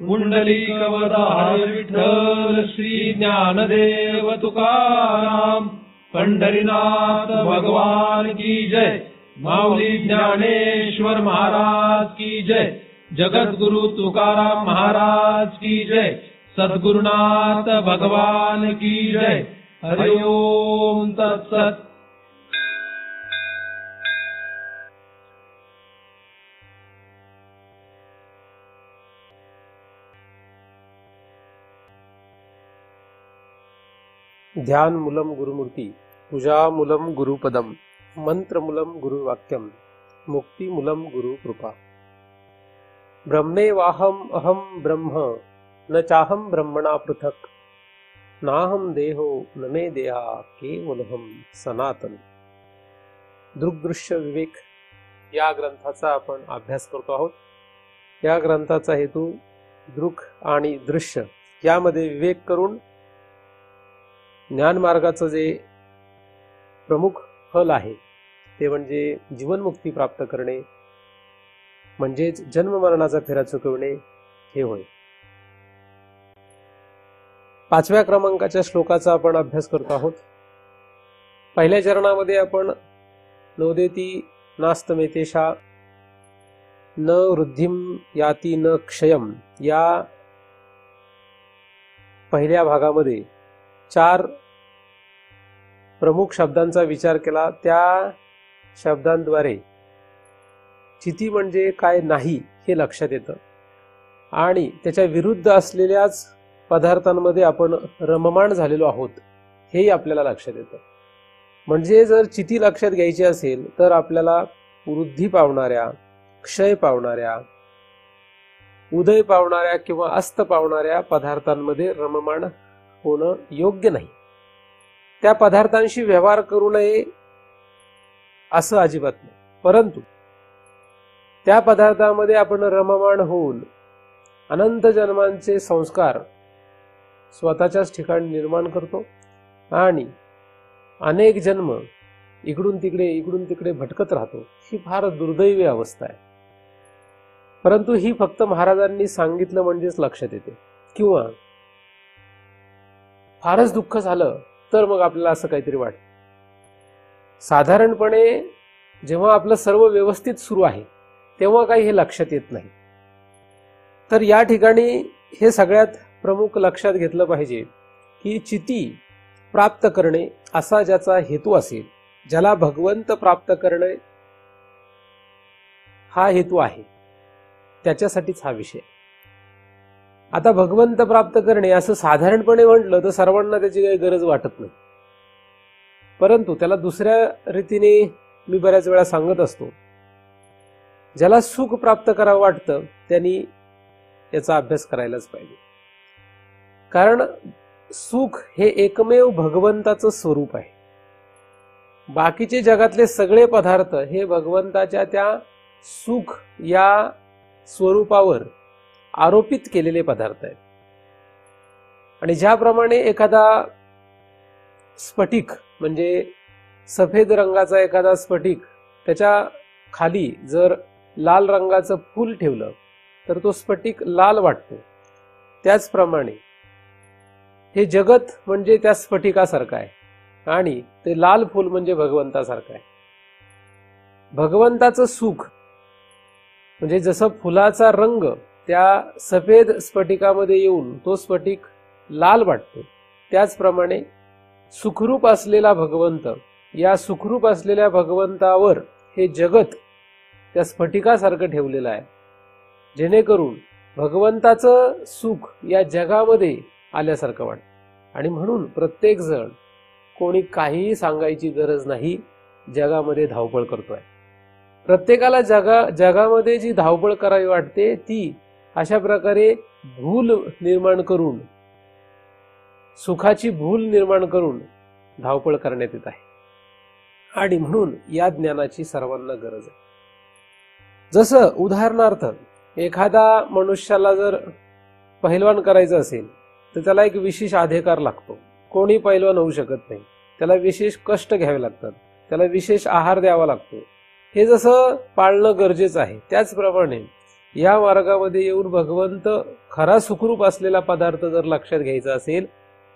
पुंडलिकवदार विठ्ठल श्री ज्ञानदेव तुकाराम पंढरीनाथ भगवान की जय। माऊली ज्ञानेश्वर महाराज की जय। जगद्गुरु तुकाराम महाराज की जय। सद्गुरुनाथ भगवान की जय। हरि ओम तत्सत। ध्यान मूलम गुरुमूर्ती, पूजा मूलम गुरुपदम, मंत्र मूलम गुरुवाक्यम, मुक्ति मूलम गुरुकृपा। ब्रह्मेवाहम अहम ब्रह्म, न चाहम ब्रह्मणा पृथक, नाहम देहो न मे देहा, केवलहम सनातन। दृग्दृश्य विवेक या ग्रंथाचा आपण अभ्यास करतो आहोत। या ग्रंथाचा हेतू दृक आणि दृश्य यामध्ये विवेक करून ज्ञान मार्गाचं जे प्रमुख फल आहे ते म्हणजे जीवनमुक्ती प्राप्त करणे, म्हणजेच जन्म मरणाचा फेरा चुकवणे हे होय। 5व्या क्रमांकाच्या श्लोकाचा आपण अभ्यास करतो आहोत। पहिल्या चरणामध्ये आपण नोदेती नास्तमेतेषा न वृद्धिम याती न क्षयम या पहिल्या भागामध्ये 4 प्रमुख शब्दांचा विचार केला। त्या शब्दांद्वारे चिती म्हणजे काय नाही हे लक्षात येतं आणि त्याच्या विरुद्ध असलेल्याच पदार्थांमध्ये आपण रममाण झालेलो आहोत हेही आपल्याला लक्षात येतं। म्हणजे जर चिती लक्षात घ्यायची असेल तर आपल्याला वृद्धी पावणाऱ्या, क्षय पावणाऱ्या, उदय पावणाऱ्या किंवा अस्त पावणाऱ्या पदार्थांमध्ये रममाण होणं योग्य नाही। त्या पदार्थांशी व्यवहार करू नये असं अजिबात नाही, परंतु त्या पदार्थामध्ये आपण रममाण होऊन अनंत जन्मांचे संस्कार स्वतःच्याच ठिकाणी निर्माण करतो आणि अनेक जन्म इकडून तिकडे भटकत राहतो। ही फार दुर्दैवी अवस्था आहे, परंतु ही फक्त महाराजांनी सांगितलं म्हणजेच लक्षात येते, किंवा फारच दुःख झालं तर मग आपल्याला असं काहीतरी वाटतं। साधारणपणे जेव्हा आपलं सर्व व्यवस्थित सुरू आहे तेव्हा काही हे लक्षात येत नाही। तर या ठिकाणी हे सगळ्यात प्रमुख लक्षात घेतलं पाहिजे की चिती प्राप्त करणे असा ज्याचा हेतू असेल, ज्याला भगवंत प्राप्त करणे हा हेतू आहे, त्याच्यासाठीच हा विषय। आता भगवंत प्राप्त करणे असं साधारणपणे म्हटलं तर सर्वांना त्याची काही गरज वाटत नाही, परंतु त्याला दुसऱ्या रीतीने मी बऱ्याच वेळा सांगत असतो, ज्याला सुख प्राप्त करावं वाटतं त्यांनी याचा अभ्यास करायलाच पाहिजे। कारण सुख हे एकमेव भगवंताचं स्वरूप आहे। बाकीचे जगातले सगळे पदार्थ हे भगवंताच्या त्या सुख या स्वरूपावर आरोपित केलेले पदार्थ आहेत। आणि ज्याप्रमाणे एखादा स्फटिक म्हणजे सफेद रंगाचा एखादा स्फटिक, त्याच्या खाली जर लाल रंगाचं फूल ठेवलं तर तो स्फटिक लाल वाटतो, त्याचप्रमाणे हे जगत म्हणजे त्या स्फटिकासारखं आहे आणि ते लाल फूल म्हणजे भगवंतासारखं आहे। भगवंताचं सुख म्हणजे जसं फुलाचा रंग त्या सफेद स्फटिकामध्ये येऊन तो स्फटिक लाल वाटतो, त्याचप्रमाणे सुखरूप असलेला भगवंत, या सुखरूप असलेल्या भगवंतावर हे जगत त्या स्फटिकासारखं ठेवलेलं आहे, जेणेकरून भगवंताचं सुख या जगामध्ये आल्यासारखं वाटतं। आणि म्हणून प्रत्येक जण कोणी काहीही सांगायची गरज नाही, जगामध्ये धावपळ करतोय। प्रत्येकाला जगामध्ये जी धावपळ करावी वाटते ती अशा प्रकारे भूल निर्माण करून, सुखाची भूल निर्माण करून धावपळ करण्यात येत आहे। आणि म्हणून या ज्ञानाची सर्वांना गरज आहे। जसं उदाहरणार्थ एखादा मनुष्याला जर पहिलवान करायचं असेल तर त्याला एक विशेष अधिकार लागतो, कोणी पहिलवान होऊ शकत नाही, त्याला विशेष कष्ट घ्यावे लागतात, त्याला विशेष आहार द्यावा लागतो। हे जसं पाळणं गरजेचं आहे, त्याचप्रमाणे या मार्गामध्ये येऊन भगवंत खरा सुखरूप असलेला पदार्थ जर लक्षात घ्यायचा असेल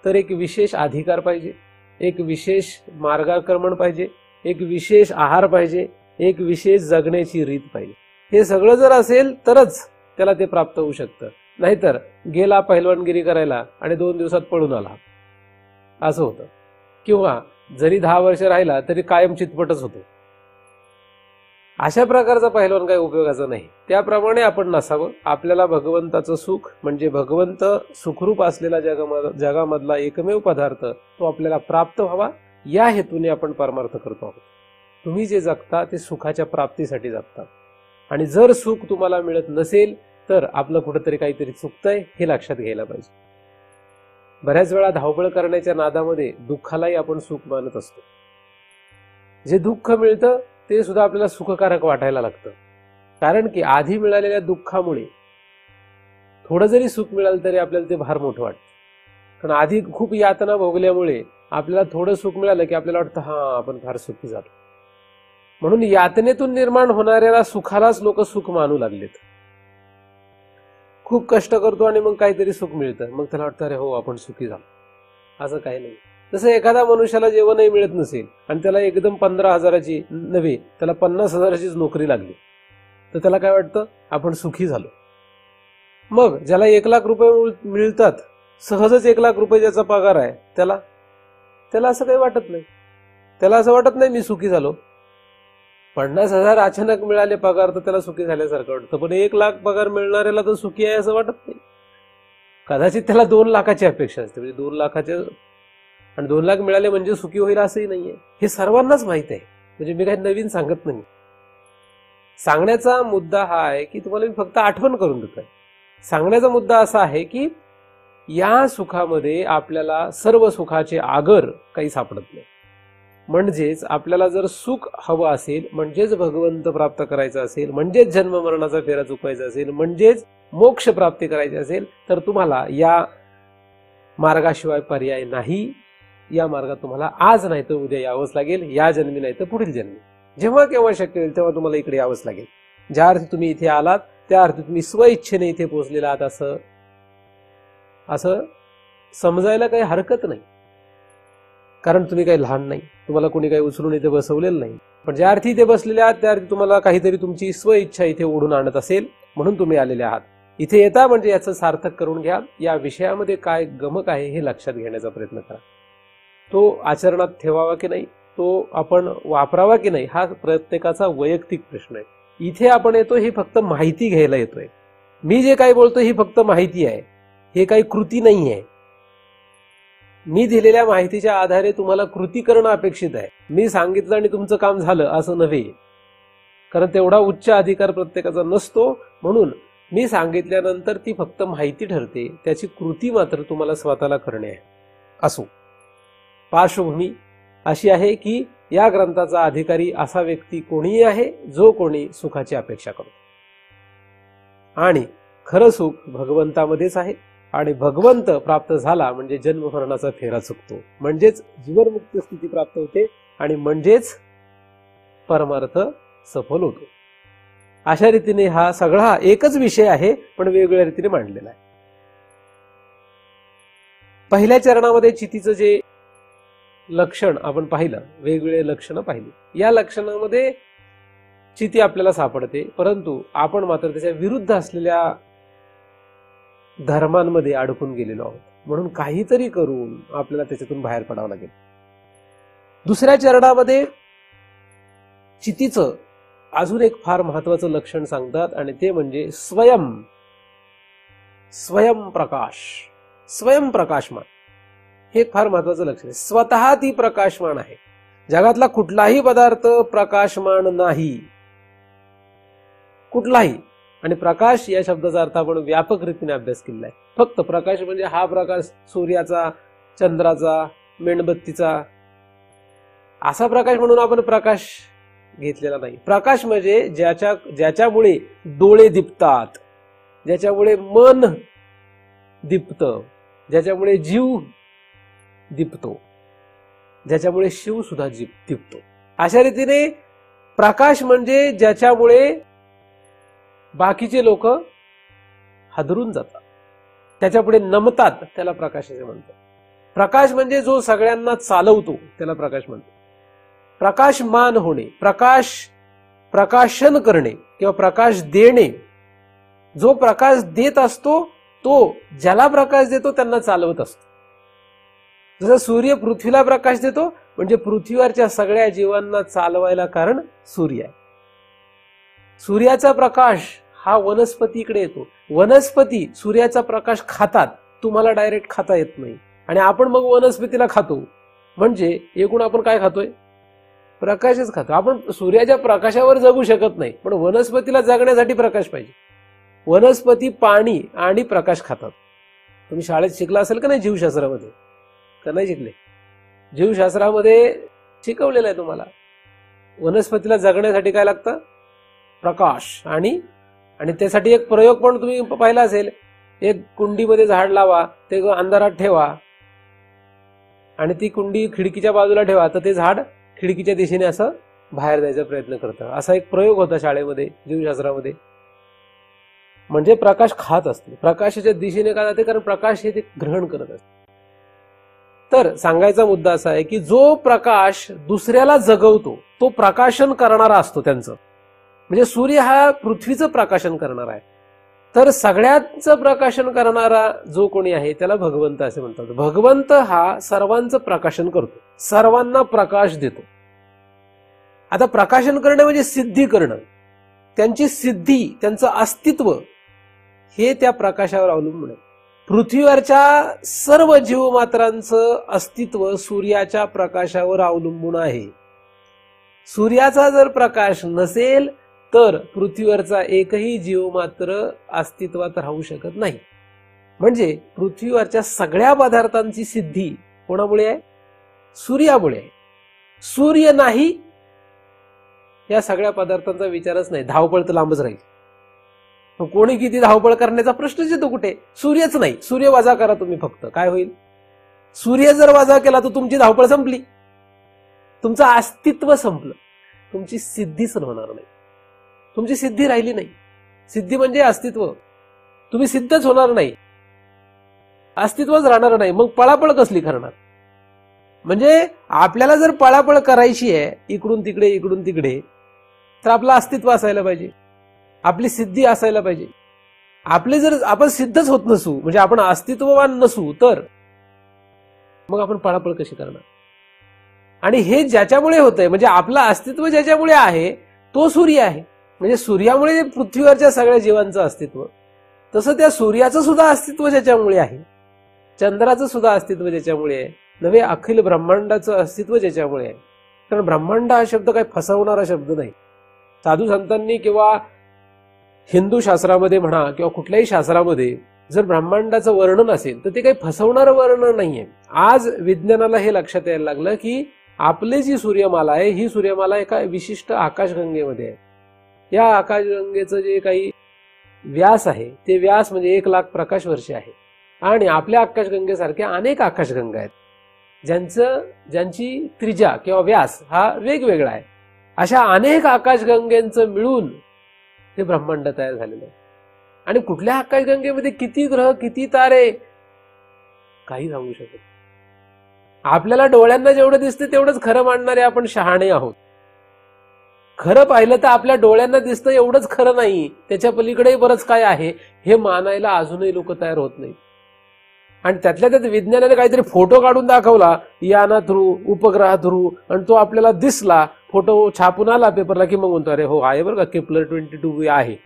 तर एक विशेष अधिकार पाहिजे, एक विशेष मार्गाक्रमण पाहिजे, एक विशेष आहार पाहिजे, एक विशेष जगण्याची रीत पाहिजे. हे सगळं जर असेल तरच त्याला ते प्राप्त होऊ शकतं. नाहीतर गेला पहिलवानगिरी करायला आणि 2 दिवसात पळून आला असं होतं. किंवा जरी 10 वर्ष राहिला तरी कायम चितपटच होतो. अशा प्रकारचा पहिलवान काही उपयोगाचा नाही. त्याप्रमाणे आपण नसावं. आपल्याला भगवंताचं सुख म्हणजे भगवंत सुखरूप असलेला जगामधला एकमेव पदार्थ तो आपल्याला प्राप्त व्हावा या हेतूने आपण परमार्थ करतो आहोत. तुम्ही जे जगता ते सुखाच्या प्राप्तीसाठी जगता आणि जर सुख तुम्हाला मिळत नसेल तर आपलं कुठेतरी काहीतरी चुकतंय हे लक्षात घ्यायला पाहिजे. बऱ्याच वेळा धावपळ करण्याच्या नादामध्ये दुःखालाही आपण सुख मानत असतो. जे दुःख मिळतं ते सुद्धा आपल्याला सुखकारक वाटायला लागतं. कारण की आधी मिळालेल्या दुःखामुळे थोडं जरी सुख मिळालं तरी आपल्याला ते फार मोठं वाटतं. कारण आधी खूप यातना भोगल्यामुळे आपल्याला थोडं सुख मिळालं की आपल्याला वाटतं हा आपण फार सुखी झालो. म्हणून यातनेतून निर्माण होणाऱ्या सुखालाच लोक सुख मानू लागलेत. खूप कष्ट करतो आणि मग काहीतरी सुख मिळतं, मग त्याला वाटतं अरे हो आपण सुखी झालो. असं काही नाही. जसं एखाद्या मनुष्याला जेवणही मिळत नसेल आणि त्याला एकदम 15,000ची नव्हे त्याला 50,000चीच नोकरी लागली तर त्याला काय वाटतं आपण सुखी झालो. मग ज्याला 1,00,000 रुपये मिळतात, सहजच 1,00,000 रुपये ज्याचा पगार आहे त्याला असं काही वाटत नाही. त्याला असं वाटत नाही मी सुखी झालो. 50,000 अचानक मिळाले पगार तर त्याला सुखी झाल्यासारखं वाटतं. पण 1,00,000 पगार मिळणाऱ्याला तर सुखी आहे असं वाटत नाही. कदाचित त्याला 2,00,000ची अपेक्षा असते. म्हणजे 2,00,000चे आणि 2,00,000 मिळाले म्हणजे सुखी होईल असंही नाहीये. हे सर्वांनाच माहित आहे. म्हणजे मी काही नवीन सांगत नाही. सांगण्याचा मुद्दा हा आहे की तुम्हाला मी फक्त आठवण करून देतोय. सांगण्याचा मुद्दा असा आहे की या सुखामध्ये आपल्याला सर्व सुखाचे आगर काही सापडत नाही. म्हणजेच आपल्याला जर सुख हवं असेल, म्हणजेच भगवंत प्राप्त करायचं असेल, म्हणजेच जन्म मरणाचा फेरा चुकवायचा असेल, म्हणजेच मोक्ष प्राप्ती करायची असेल तर तुम्हाला या मार्गाशिवाय पर्याय नाही. या मार्गात तुम्हाला आज नाही तर उद्या यावंच लागेल, या जन्मी नाही तर पुढील जन्मी. जेव्हा केव्हा शक्य होईल तेव्हा तुम्हाला इकडे यावंच लागेल. ज्या अर्थी तुम्ही इथे आलात त्या अर्थी तुम्ही स्वइच्छेने इथे पोहोचलेला आहात असं समजायला काही हरकत नाही. कारण तुम्ही काही लहान नाही, तुम्हाला कोणी काही उचलून इथे बसवलेलं नाही. पण ज्या अर्थी इथे बसलेले आहात त्या अर्थी तुम्हाला काहीतरी तुमची स्वइच्छा इथे ओढून आणत असेल म्हणून तुम्ही आलेले आहात. इथे येता म्हणजे याचं सार्थक करून घ्या. या विषयामध्ये काय गमक आहे हे लक्षात घेण्याचा प्रयत्न करा. तो आचरणात ठेवावा की नाही, तो आपण वापरावा की नाही हा प्रत्येकाचा वैयक्तिक प्रश्न आहे. इथे आपण येतो ही फक्त माहिती घ्यायला येतोय. मी जे काही बोलतो ही फक्त माहिती आहे, हे काही कृती नाही आहे. मी दिलेल्या माहितीच्या आधारे तुम्हाला कृती करणं अपेक्षित आहे. मी सांगितलं आणि तुमचं काम झालं असं नव्हे. कारण तेवढा उच्च अधिकार प्रत्येकाचा नसतो. म्हणून मी सांगितल्यानंतर ती फक्त माहिती ठरते, त्याची कृती मात्र तुम्हाला स्वतःला करणे आहे. असो, पार्श्वभूमी अशी आहे की या ग्रंथाचा अधिकारी असा व्यक्ती कोणीही आहे जो कोणी सुखाची अपेक्षा करतो आणि खरं सुख भगवंतामध्येच आहे. आणि भगवंत प्राप्त झाला म्हणजे जन्म मरणाचा फेरा चुकतो, म्हणजेच जीवनमुक्त स्थिती प्राप्त होते आणि म्हणजेच परमार्थ सफल होतो. अशा रीतीने हा सगळा एकच विषय आहे पण वेगवेगळ्या रीतीने मांडलेला आहे. पहिल्या चरणामध्ये चितीचं जे लक्षण आपण पाहिलं, वेगवेगळे लक्षणं पाहिली. या लक्षणामध्ये चिती आपल्याला सापडते, परंतु आपण मात्र त्याच्या विरुद्ध असलेल्या धर्मांमध्ये अडकून गेलेलो आहोत. म्हणून काहीतरी करून आपल्याला त्याच्यातून बाहेर पडावं लागेल. दुसऱ्या चरणामध्ये चितीचं अजून एक फार महत्वाचं लक्षण सांगतात आणि ते म्हणजे स्वयंप्रकाश, स्वयंप्रकाशमान. हे एक फार महत्वाचं लक्षण आहे. स्वतः ती प्रकाशमान आहे. जगातला कुठलाही पदार्थ प्रकाशमान नाही, कुठलाही. आणि प्रकाश या शब्दाचा अर्थ आपण व्यापक रीतीने अभ्यास केलेला आहे. फक्त प्रकाश म्हणजे हा प्रकाश सूर्याचा, चंद्राचा, मेणबत्तीचा असा प्रकाश म्हणून आपण प्रकाश घेतलेला नाही. प्रकाश म्हणजे ज्याच्यामुळे डोळे दिपतात, ज्याच्यामुळे मन दिपतं, ज्याच्यामुळे जीव दिपतो, ज्याच्यामुळे शिव सुद्धा दिपतो. अशा रीतीने प्रकाश म्हणजे ज्याच्यामुळे बाकीचे लोक हादरून जातात, त्याच्यापुढे नमतात, त्याला प्रकाश असे म्हणतात. प्रकाश म्हणजे जो सगळ्यांना चालवतो त्याला प्रकाश म्हणतो. प्रकाशमान होणे, प्रकाशन करणे किंवा प्रकाश देणे. जो प्रकाश देत असतो तो ज्याला प्रकाश देतो त्यांना चालवत असतो. जसं सूर्य पृथ्वीला प्रकाश देतो, म्हणजे पृथ्वीवरच्या सगळ्या जीवांना चालवायला कारण सूर्य आहे. सूर्याचा प्रकाश हा वनस्पतीकडे येतो. वनस्पती सूर्याचा प्रकाश खातात, तुम्हाला डायरेक्ट खाता येत नाही, आणि आपण मग वनस्पतीला खातो. म्हणजे एकूण आपण काय खातोय? प्रकाशच खातो. आपण सूर्याच्या प्रकाशावर जगू शकत नाही, पण वनस्पतीला जगण्यासाठी प्रकाश पाहिजे. वनस्पती पाणी आणि प्रकाश खातात. तुम्ही शाळेत शिकला असेल का नाही जीवशास्त्रामध्ये? का नाही शिकले? जीवशास्त्रामध्ये शिकवलेलं आहे तुम्हाला. वनस्पतीला जगण्यासाठी काय लागतं? प्रकाश. आणि त्यासाठी एक प्रयोग पण तुम्ही पाहिला असेल. एक कुंडीमध्ये झाड लावा, ते अंधारात ठेवा, आणि ती कुंडी खिडकीच्या बाजूला ठेवा, तर ते झाड खिडकीच्या दिशेने असं बाहेर जायचा प्रयत्न करतं. असा एक प्रयोग होता शाळेमध्ये, जीवशास्त्रामध्ये. म्हणजे प्रकाश खात असते, प्रकाशाच्या दिशेने का जाते? कारण प्रकाश हे ते ग्रहण करत असते. तर सांगायचा मुद्दा असा आहे की जो प्रकाश दुसऱ्याला जगवतो तो प्रकाशन करणारा असतो त्यांचं. म्हणजे सूर्य हा पृथ्वीचं प्रकाशन करणारा आहे. तर सगळ्यांचं प्रकाशन करणारा जो कोणी आहे त्याला भगवंत असे म्हणतात. भगवंत हा सर्वांचं प्रकाशन करतो, सर्वांना प्रकाश देतो. आता प्रकाशन करणं म्हणजे सिद्धी करणं. त्यांची सिद्धी, त्यांचं अस्तित्व हे त्या प्रकाशावर अवलंबून आहे. पृथ्वीवरच्या सर्व जीवमात्रांचं अस्तित्व सूर्याच्या प्रकाशावर अवलंबून आहे. सूर्याचा जर प्रकाश नसेल तर पृथ्वीवरचा एकही जीव मात्र अस्तित्वात राहू शकत नाही. म्हणजे पृथ्वीवरच्या सगळ्या पदार्थांची सिद्धी कोणामुळे आहे? सूर्यामुळे आहे. सूर्य नाही या सगळ्या पदार्थांचा विचारच नाही. धावपळ तर लांबच राहील. कोणी किती धावपळ करण्याचा प्रश्नच येतो कुठे? सूर्यच नाही. सूर्य वजा करा तुम्ही फक्त, काय होईल? सूर्य जर वजा केला तर तुमची धावपळ संपली, तुमचं अस्तित्व संपलं, तुमची सिद्धीच होणार नाही, तुमची सिद्धी राहिली नाही. सिद्धी म्हणजे अस्तित्व. तुम्ही सिद्धच होणार नाही, अस्तित्वच राहणार नाही. मग पळापळ कसली करणार? म्हणजे आपल्याला जर पळापळ करायची आहे इकडून तिकडे इकडून तिकडे, तर आपलं अस्तित्व असायला पाहिजे, आपली सिद्धी असायला पाहिजे. आपले जर आपण सिद्धच होत नसू, म्हणजे आपण अस्तित्ववान नसू, तर मग आपण पळापळ कशी करणार? आणि हे ज्याच्यामुळे होतंय, म्हणजे आपलं अस्तित्व ज्याच्यामुळे आहे तो सूर्य आहे. म्हणजे सूर्यामुळे पृथ्वीवरच्या सगळ्या जीवांचं अस्तित्व, तसं त्या सूर्याचं सुद्धा अस्तित्व ज्याच्यामुळे आहे, चंद्राचं सुद्धा अस्तित्व ज्याच्यामुळे आहे, नव्हे अखिल ब्रह्मांडाचं अस्तित्व ज्याच्यामुळे आहे. कारण ब्रह्मांड हा शब्द काही फसवणारा शब्द नाही. साधू संतांनी किंवा हिंदू शास्त्रामध्ये म्हणा किंवा कुठल्याही शास्त्रामध्ये जर ब्रह्मांडाचं वर्णन असेल तर ते काही फसवणारं वर्णन नाहीये. आज विज्ञानाला हे लक्षात यायला लागलं की आपली जी सूर्यमाला आहे ही सूर्यमाला एका विशिष्ट आकाशगंगेमध्ये आहे. या आकाशगंगेचं जे काही व्यास आहे ते व्यास म्हणजे 1,00,000 प्रकाश वर्षे आहे. आणि आपल्या आकाशगंगेसारख्या अनेक आकाशगंगा आहेत ज्यांची त्रिज्या किंवा व्यास हा वेगवेगळा आहे. अशा अनेक आकाशगंगेचं मिळून हे ब्रह्मांड तयार झालेलं आहे. आणि कुठल्या आकाशगंगेमध्ये किती ग्रह किती तारे काही सांगू शकत. आपल्याला डोळ्यांना जेवढं दिसतं तेवढंच खरं मानणारे आपण शहाणे आहोत. खरं पाहिलं तर आपल्या डोळ्यांना दिसतं एवढंच खरं नाही, त्याच्या पलीकडेही बरंच काय आहे हे मानायला अजूनही लोक तयार होत नाही. आणि त्यातल्या त्यात विज्ञानाने काहीतरी फोटो काढून दाखवला याना थ्रू, उपग्रहा थ्रू, आणि तो आपल्याला दिसला, फोटो छापून आला पेपरला, की मग म्हणतो अरे हो आहे बरं का, केप्लर 22b आहे.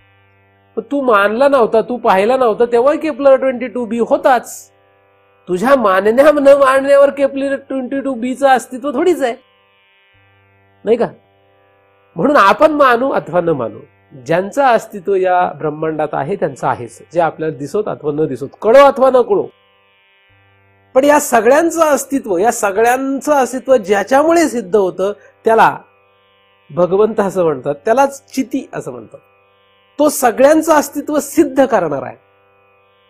पण तू मानला नव्हता, तू पाहिला नव्हता तेव्हा केप्लर 22b होताच. तुझ्या मानण्या न मानण्यावर केप्लर 22bचं अस्तित्व थोडीच आहे, नाही का? म्हणून आपण मानू अथवा न मानू, ज्यांचं अस्तित्व या ब्रह्मांडात आहे त्यांचं आहेच, जे आपल्याला दिसत अथवा न दिसत, कळो अथवा न कळो. पण या सगळ्यांचं अस्तित्व ज्याच्यामुळे सिद्ध होतं त्याला भगवंत असं म्हणतात, त्यालाच चिती असं म्हणतात. तो सगळ्यांचं अस्तित्व सिद्ध करणार आहे,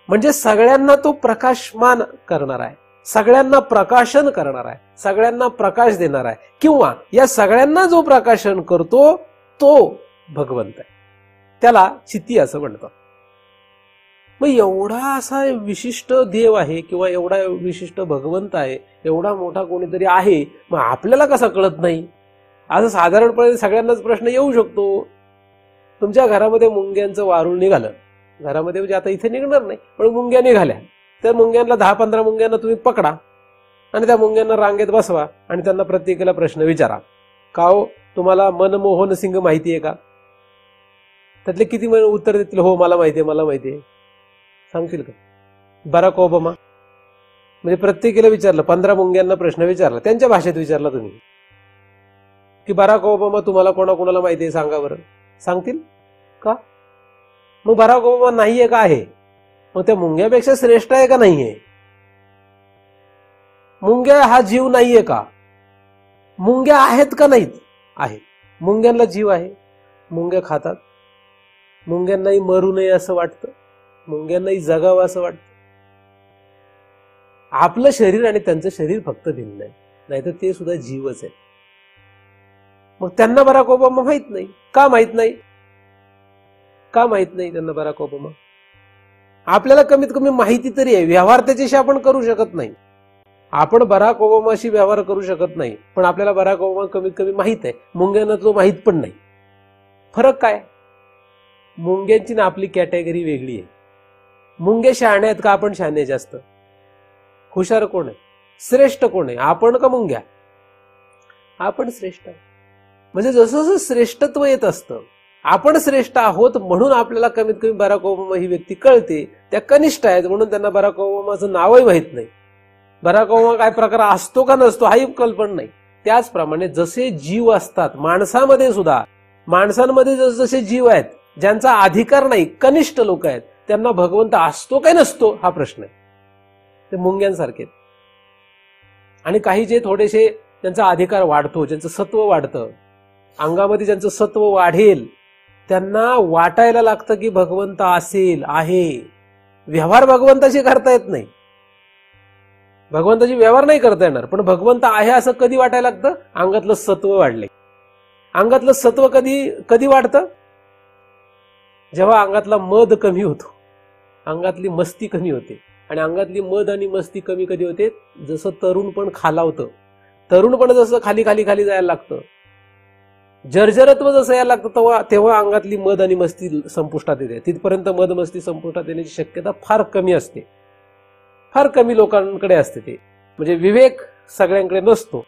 म्हणजे सगळ्यांना तो प्रकाशमान करणार आहे, सगळ्यांना प्रकाशन करणार आहे, सगळ्यांना प्रकाश देणार आहे, किंवा या सगळ्यांना जो प्रकाशन करतो तो भगवंत आहे. त्याला चिती असं म्हणतात. मग एवढा असा विशिष्ट देव आहे किंवा एवढा विशिष्ट भगवंत आहे, एवढा मोठा कोणीतरी आहे, मग आपल्याला कसा कळत नाही? असं साधारणपणे सगळ्यांनाच प्रश्न येऊ शकतो. तुमच्या घरामध्ये मुंग्यांचं वारूळ निघालं, घरामध्ये म्हणजे आता इथे निघणार नाही, पण मुंग्या निघाल्या, तर मुंग्यांना 10-15 मुंग्यांना तुम्ही पकडा आणि त्या मुंग्यांना रांगेत बसवा आणि त्यांना प्रत्येकाला प्रश्न विचारा, का हो तुम्हाला मनमोहन सिंग माहिती आहे का? त्यातले किती उत्तर देतील हो मला माहिती आहे, मला माहिती आहे. सांगतील का? बराक ओबामा, म्हणजे प्रत्येकाला विचारलं, 15 मुंग्यांना प्रश्न विचारला, त्यांच्या भाषेत विचारला तुम्ही की बराक ओबामा तुम्हाला कोणाकोणाला माहिती आहे सांगा बरं, सांगतील का? मग बराक ओबामा नाहीये का आहे? मग त्या मुंग्यापेक्षा श्रेष्ठ आहे का नाहीये? मुंग्या हा जीव नाहीये का? मुंग्या आहेत का नाहीत? आहेत. मुंग्यांना जीव आहे, मुंग्या खातात, मुंग्यांनाही मरू नये असं वाटतं, मुंग्यांनाही जगावं असं वाटतं. आपलं शरीर आणि त्यांचं शरीर फक्त भिन्न आहे, नाहीतर ते सुद्धा जीवच आहे. मग त्यांना बराक ओबामा माहित नाही का? माहित नाही का? माहित नाही त्यांना बराक ओबामा. आपल्याला कमीत कमी माहिती तरी आहे. व्यवहार त्याच्याशी आपण करू शकत नाही, आपण बराक ओबामाशी व्यवहार करू शकत नाही, पण आपल्याला बराक ओबामा कमीत कमी माहित आहे. मुंग्यांना तो माहित पण नाही. फरक काय? मुंग्यांची ना आपली कॅटेगरी वेगळी आहे. मुंगे शहाणे आहेत का? आपण शहाणे जास्त? हुशार कोण आहे? श्रेष्ठ कोण आहे? आपण का मुंग्या? आपण श्रेष्ठ आहे. म्हणजे जसं जसं श्रेष्ठत्व येत असतं, आपण श्रेष्ठ आहोत म्हणून आपल्याला कमीत कमी बराक ओबामा ही व्यक्ती कळते. त्या कनिष्ठ आहेत म्हणून त्यांना बराक ओबामाचं नावही माहित नाही. बराक ओबामा काय प्रकार असतो का नसतो हाही कल्पना नाही. त्याचप्रमाणे जसे जीव असतात माणसामध्ये सुद्धा, माणसांमध्ये जसे जीव आहेत ज्यांचा अधिकार नाही, कनिष्ठ लोक आहेत, त्यांना भगवंत असतो काय नसतो हा प्रश्न आहे. ते मुंग्यांसारखे. आणि काही जे थोडेसे त्यांचा अधिकार वाढतो, ज्यांचं सत्व वाढतं, अंगामध्ये ज्यांचं सत्व वाढेल, त्यांना वाटायला लागतं की भगवंत असेल, आहे. व्यवहार भगवंताशी करता येत नाही, भगवंताची व्यवहार नाही करता येणार, पण भगवंत आहे असं कधी वाटायला लागतं? अंगातलं सत्व वाढले. अंगातलं सत्व कधी वाढतं? जेव्हा अंगातला मद कमी होतो, अंगातली मस्ती कमी होते. आणि अंगातली मद आणि मस्ती कमी कधी होते? जसं तरुण पण खालावतं, तरुण पण जसं खाली खाली खाली जायला लागतं, जर्जरत्व जसं यायला लागतं, तेव्हा अंगातली मद आणि मस्ती संपुष्टात येते. तिथपर्यंत मद मस्ती संपुष्टात येण्याची शक्यता फार कमी असते, फार कमी लोकांकडे असते. ते म्हणजे विवेक सगळ्यांकडे नसतो.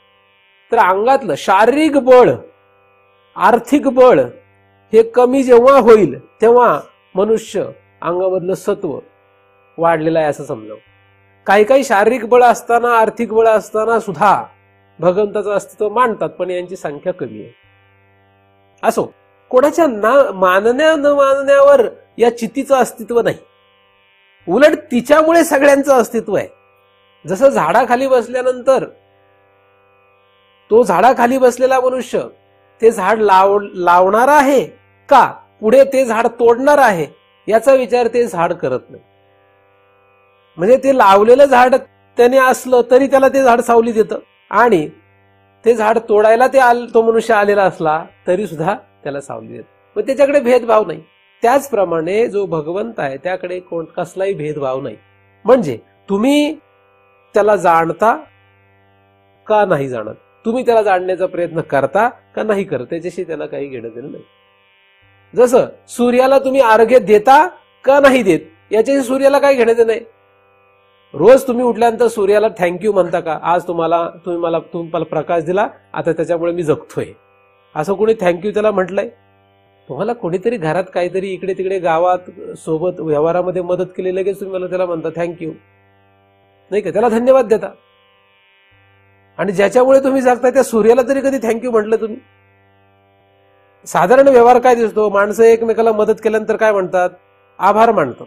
तर अंगातलं शारीरिक बळ, आर्थिक बळ हे कमी जेव्हा होईल तेव्हा मनुष्य अंगामधलं सत्व वाढलेलं आहे असं समजावं. काही काही शारीरिक बळ असताना, आर्थिक बळ असताना सुद्धा भगवंताचं अस्तित्व मानतात, पण यांची संख्या कमी आहे. असो, कोणाच्या मानण्या न मानण्यावर या चितीचं अस्तित्व नाही, उलट तिच्यामुळे सगळ्यांचं अस्तित्व आहे. जसं झाडाखाली बसल्यानंतर तो झाडाखाली बसलेला मनुष्य ते झाड लावणार आहे का पुढे ते झाड तोडणार आहे याचा विचार ते झाड करत नाही. म्हणजे ते लावलेलं झाड त्याने असलं तरी त्याला ते झाड सावली देतं, आणि ते झाड तोडायला तो मनुष्य आलेला असला तरी सुद्धा त्याला सावली देतं. मग त्याच्याकडे भेदभाव नाही. त्याचप्रमाणे जो भगवंत आहे त्याकडे कसलाही भेदभाव नाही. म्हणजे तुम्ही त्याला जाणता का नाही जाणत, तुम्ही त्याला जाणण्याचा प्रयत्न करता का नाही करत, त्याच्याशी त्याला काही घेणं देणं नाही. जसं सूर्याला तुम्ही अर्घ्य देता का नाही देत याच्याशी सूर्याला काही घेणं देणं नाही. रोज तुम्ही उठल्यानंतर सूर्याला थँक्यू म्हणता का? आज तुम्ही मला प्रकाश दिला, आता त्याच्यामुळे मी जगतोय, असं कोणी थँक्यू त्याला म्हटलंय? तुम्हाला कोणीतरी घरात काहीतरी इकडे तिकडे गावात सोबत व्यवहारामध्ये मदत केली, लगेच तुम्ही मला त्याला म्हणता थँक्यू, नाही का? त्याला धन्यवाद देता. आणि ज्याच्यामुळे तुम्ही जगताय त्या सूर्याला तरी कधी थँक्यू म्हटलं तुम्ही? साधारण व्यवहार काय दिसतो? माणसं एकमेकाला मदत केल्यानंतर काय म्हणतात? आभार मानतात.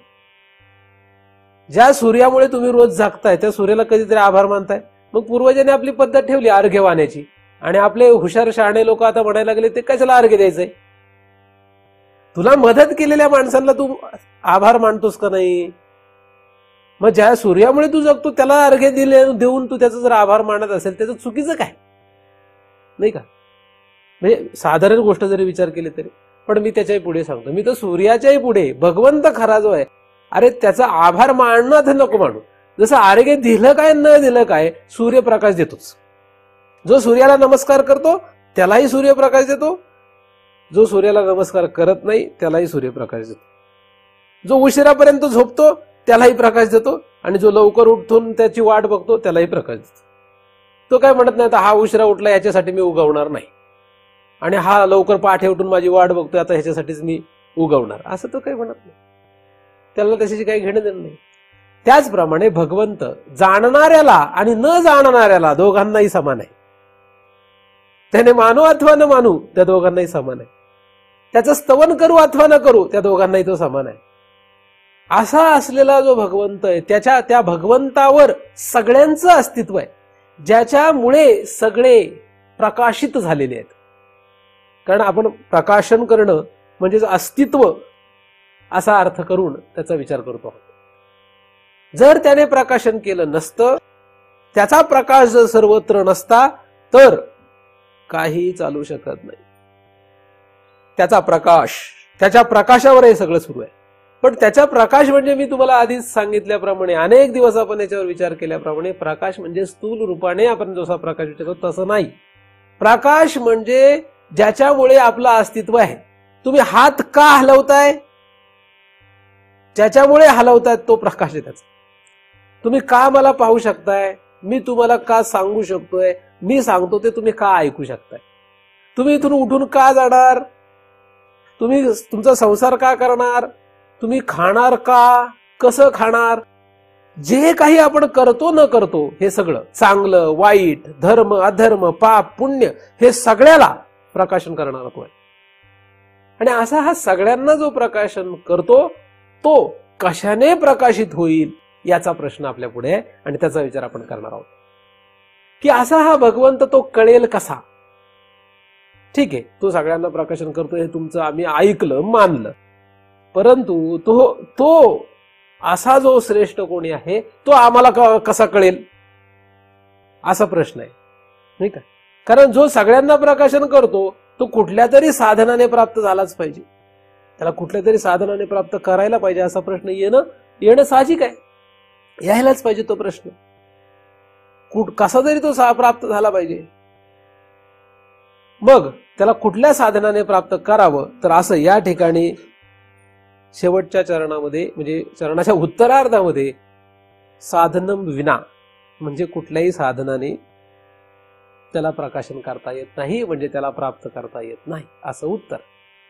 ज्या सूर्यामुळे तुम्ही रोज जागताय त्या सूर्याला कधीतरी आभार मानताय? मग पूर्वजांनी आपली पद्धत ठेवली अर्घ्य वाहण्याची, आणि आपले हुशार शहाणे लोक आता म्हणायला लागले ते कशाला अर्घ्य द्यायचंय? तुला मदत केलेल्या माणसांना तू आभार मानतोस का नाही? मग ज्या सूर्यामुळे तू जगतो त्याला अर्घ्य देऊन तू त्याचा जर आभार मानत असेल त्याचं चुकीचं काय? नाही का? म्हणजे साधारण गोष्ट जरी विचार केली तरी पण मी त्याच्याही पुढे सांगतो, मी तर सूर्याच्याही पुढे भगवंत खरा जो आहे, अरे त्याचा आभार मानणं तर नको मानू. जसं आरोग्य दिलं काय न दिलं काय, सूर्यप्रकाश देतोच. जो सूर्याला नमस्कार करतो त्यालाही सूर्यप्रकाश देतो, जो सूर्याला नमस्कार करत नाही त्यालाही सूर्यप्रकाश देतो. जो उशिरापर्यंत झोपतो त्यालाही प्रकाश देतो, आणि जो लवकर उठून त्याची वाट बघतो त्यालाही प्रकाश देतो. तो काय म्हणत नाही आता हा उशिरा उठला याच्यासाठी मी उगवणार नाही, आणि हा लवकर पहाटे उठून माझी वाट बघतोय आता ह्याच्यासाठीच मी उगवणार, असं तो काही म्हणत नाही. त्याला त्याच्याशी काही घेणं देणं नाही. त्याचप्रमाणे भगवंत जाणणाऱ्याला आणि न जाणणाऱ्याला दोघांनाही समान आहे. त्याने मानू अथवा न मानू त्या दोघांनाही समान आहे. त्याचं स्तवन करू अथवा न करू त्या दोघांनाही तो समान आहे. असा असलेला जो भगवंत आहे, त्या भगवंतावर सगळ्यांचं अस्तित्व आहे, ज्याच्यामुळे सगळे प्रकाशित झालेले आहेत. कारण आपण प्रकाशन करणं म्हणजे अस्तित्व असा अर्थ करून त्याचा विचार करतो आहोत. जर त्याने प्रकाशन केलं नसतं, त्याचा प्रकाश जर सर्वत्र नसता, तर काही चालू शकत नाही. त्याचा प्रकाश, त्याच्या प्रकाशावर हे सगळं सुरू आहे. पण त्याचा प्रकाश म्हणजे मी तुम्हाला आधीच सांगितल्याप्रमाणे, अनेक दिवस आपण याच्यावर विचार केल्याप्रमाणे, प्रकाश म्हणजे स्थूल रूपाने आपण जसा प्रकाश विचार करतो तसं नाही. प्रकाश म्हणजे ज्याच्यामुळे आपलं अस्तित्व आहे. तुम्ही हात का हलवताय, ज्याच्यामुळे हलवताय तो प्रकाश आहे त्याचा. तुम्ही का मला पाहू शकताय, मी तुम्हाला का सांगू शकतोय, मी सांगतो ते तुम्ही का ऐकू शकताय. तुम्ही इथून उठून का जाणार, तुम्ही तुमचा संसार का करणार, तुम्ही खाणार का, कसं खाणार, जे काही आपण करतो न करतो हे सगळं, चांगलं वाईट, धर्म अधर्म, पाप पुण्य, हे सगळ्याला प्रकाशन करणारा तो आहे. आणि असा हा सगळ्यांना जो प्रकाशन करतो तो कशाने प्रकाशित होईल याचा प्रश्न आपल्या पुढे आहे, आणि त्याचा विचार आपण करणार आहोत. की असा हा भगवंत तो कळेल कसा. ठीक आहे, तो सगळ्यांना प्रकाशन करतो हे तुमचं आम्ही ऐकलं मानलं, परंतु तो असा जो श्रेष्ठ कोणी आहे तो आम्हाला कसा कळेल असा प्रश्न आहे, नाही का. कारण जो सगळ्यांना प्रकाशन करतो तो कुठल्या तरी साधनाने प्राप्त झालाच पाहिजे, त्याला कुठल्या तरी साधनाने प्राप्त करायला पाहिजे. असा प्रश्न येणं साहजिक आहे, यायलाच पाहिजे तो प्रश्न. कसा तरी तो प्राप्त झाला पाहिजे. मग त्याला कुठल्या साधनाने प्राप्त करावं, तर असं या ठिकाणी शेवटच्या चरणामध्ये म्हणजे चरणाच्या उत्तरार्धामध्ये साधनम विना म्हणजे कुठल्याही साधनाने त्याला प्रकाशन करता येत नाही, म्हणजे त्याला प्राप्त करता येत नाही असं उत्तर.